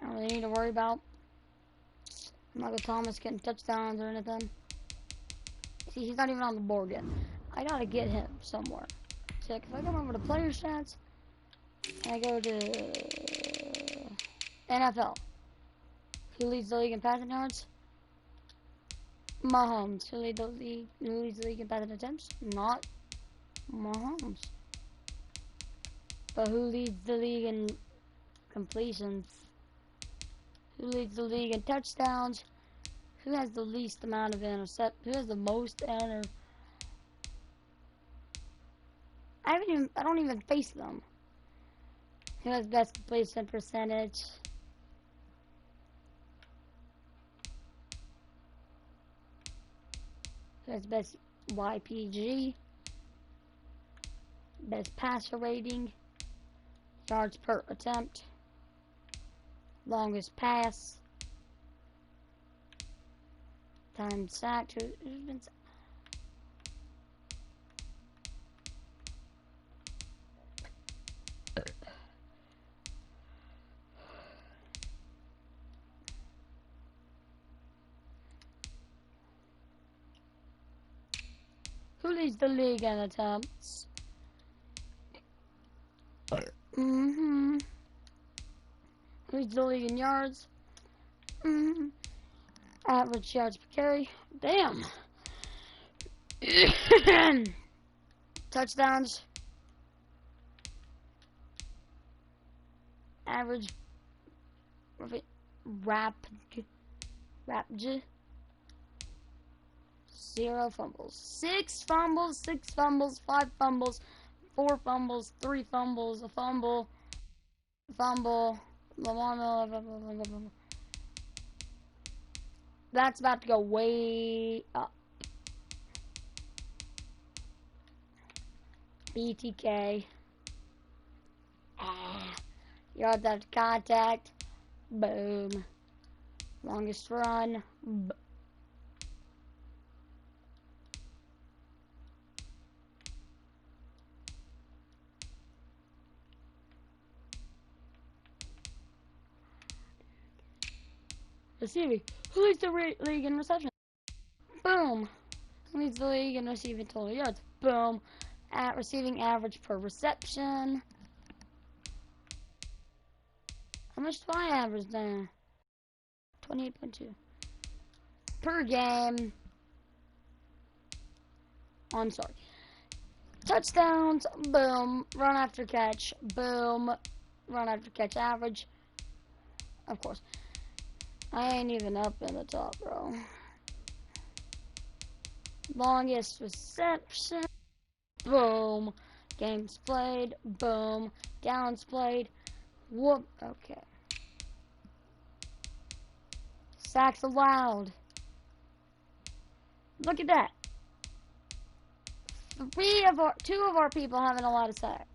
I don't really need to worry about Michael Thomas getting touchdowns or anything. See, he's not even on the board yet. I gotta get him somewhere. So if I come over to player stats, and I go to NFL, who leads the league in passing yards? Mahomes. Who leads the league in passing attempts? Not Mahomes. But who leads the league in completions? Who leads the league in touchdowns? Who has the least amount of intercept? Who has the most inter? I don't even face them. Who has best completion percentage? Who has best YPG? Best passer rating? Yards per attempt? Longest pass? Time sacked? Who's been sacked? Who leads the league in attempts? Who leads the league in yards? Average yards per carry. Damn. Touchdowns. Average. Rapj. 0 fumbles. 6 fumbles. 6 fumbles. 5 fumbles. 4 fumbles. 3 fumbles. A fumble. Lamar Miller. That's about to go way up. BTK. Yards after contact. Boom. Longest run. Receiving. Who leads the league in reception? Boom. Who leads the league in receiving total yards? Boom. At receiving average per reception. How much do I average there? 28.2. Per game. Oh, I'm sorry. Touchdowns. Boom. Run after catch. Boom. Run after catch average. Of course. I ain't even up in the top, bro. Longest reception. Boom. Games played. Boom. Downs played. Whoop. Okay. Sacks allowed. Look at that. Two of our people haven't allowed a sack.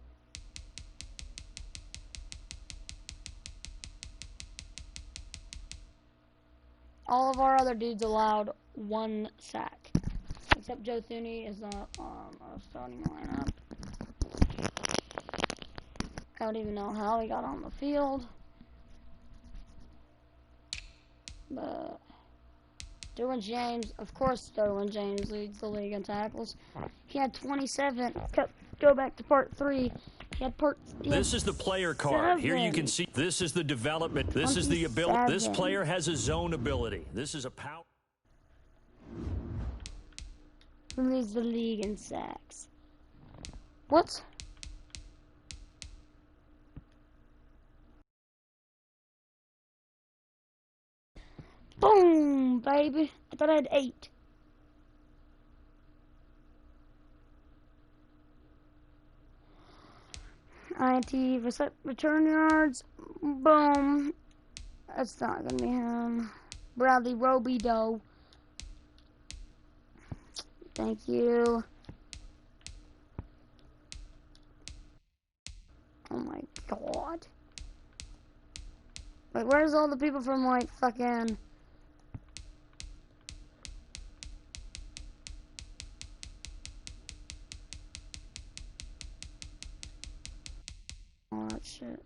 All of our other dudes allowed 1 sack. Except Joe Thuney is not on our starting lineup. I don't even know how he got on the field. But Derwin James, of course Derwin James leads the league in tackles. He had 27. Go back to part 3. This is the player card. Here you can see this is the development. This is the ability. This player has a zone ability. This is a power. Who leads the league in sacks? What? Boom, baby. I thought I had 8. INT return yards. Boom. That's not going to be him. Bradley Robidoux. Thank you. Oh my god. Like, where's all the people from, like, fucking... Oh, shit.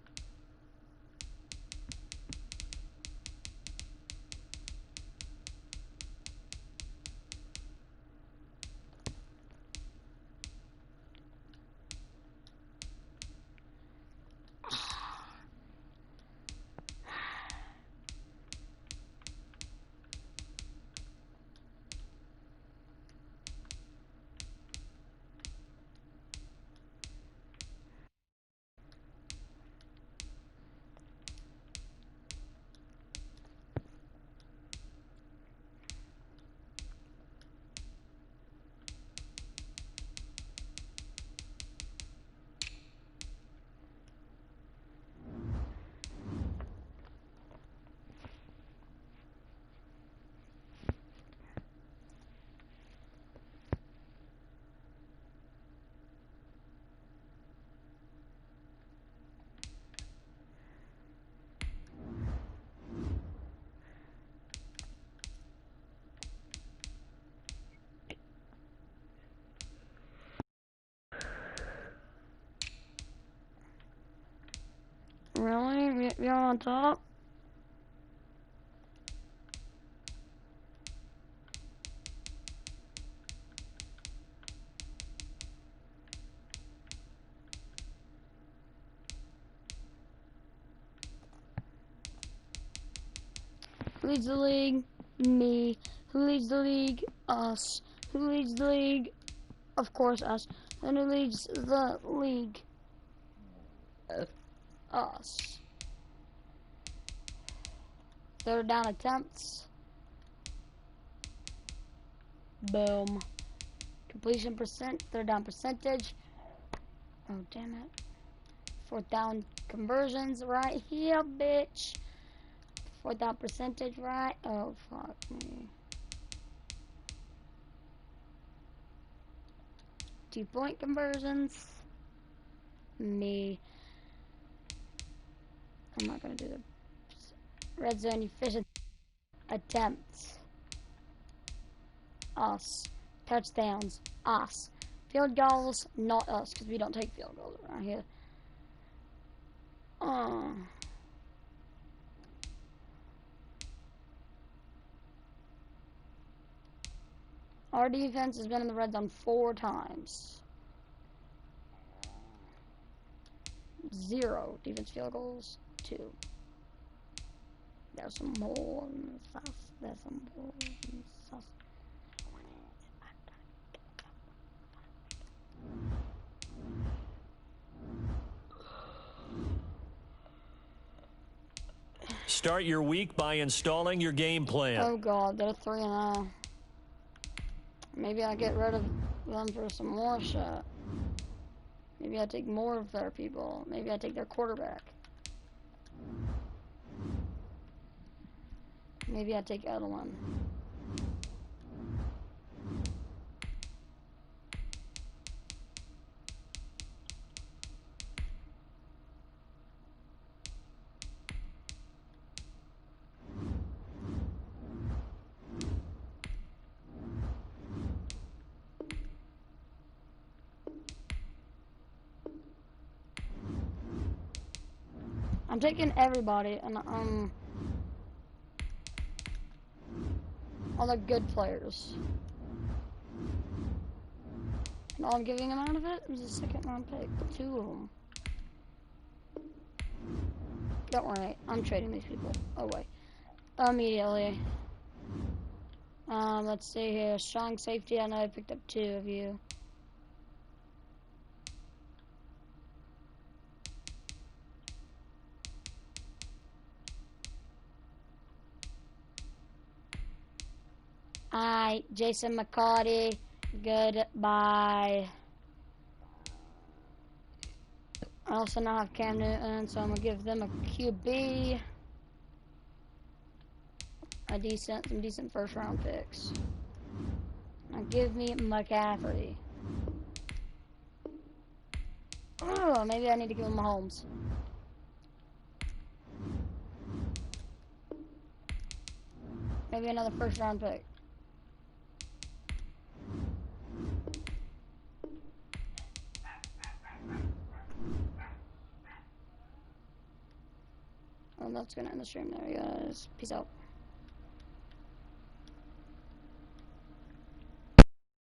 You're on top. Who leads the league? Me. Who leads the league? Us. Who leads the league? Of course, us. And who leads the league? Us. Third down attempts. Boom. Completion percent. Third down percentage. Oh, damn it. Fourth down conversions right here, bitch. Fourth down percentage right. Oh, fuck me. 2-point conversions. Me. I'm not gonna do the red zone efficient attempts. Us. Touchdowns. Us. Field goals. Not us, because we don't take field goals around here. Our defense has been in the red zone 4 times. 0 defense field goals. 2. There's some more stuff. There's some more stuff. Start your week by installing your game plan. Oh god, they're 3-0. Maybe I get rid of them for some more shit. Maybe I take more of their people. Maybe I take their quarterback. Maybe I take Edelman. I'm taking everybody, and all the good players. And all I'm giving them out of it is a second round pick. 2 of them. Don't worry, I'm trading these people away immediately. Let's see here. Strong safety. I know I picked up 2 of you. Alright, Jason McCarty. Goodbye. I also now have Cam Newton, so I'm gonna give them a QB. Some decent first round picks. Now give me McCaffrey. Oh, maybe I need to give him Mahomes. Maybe another first round pick. Well, that's gonna end the stream there, guys. Peace out.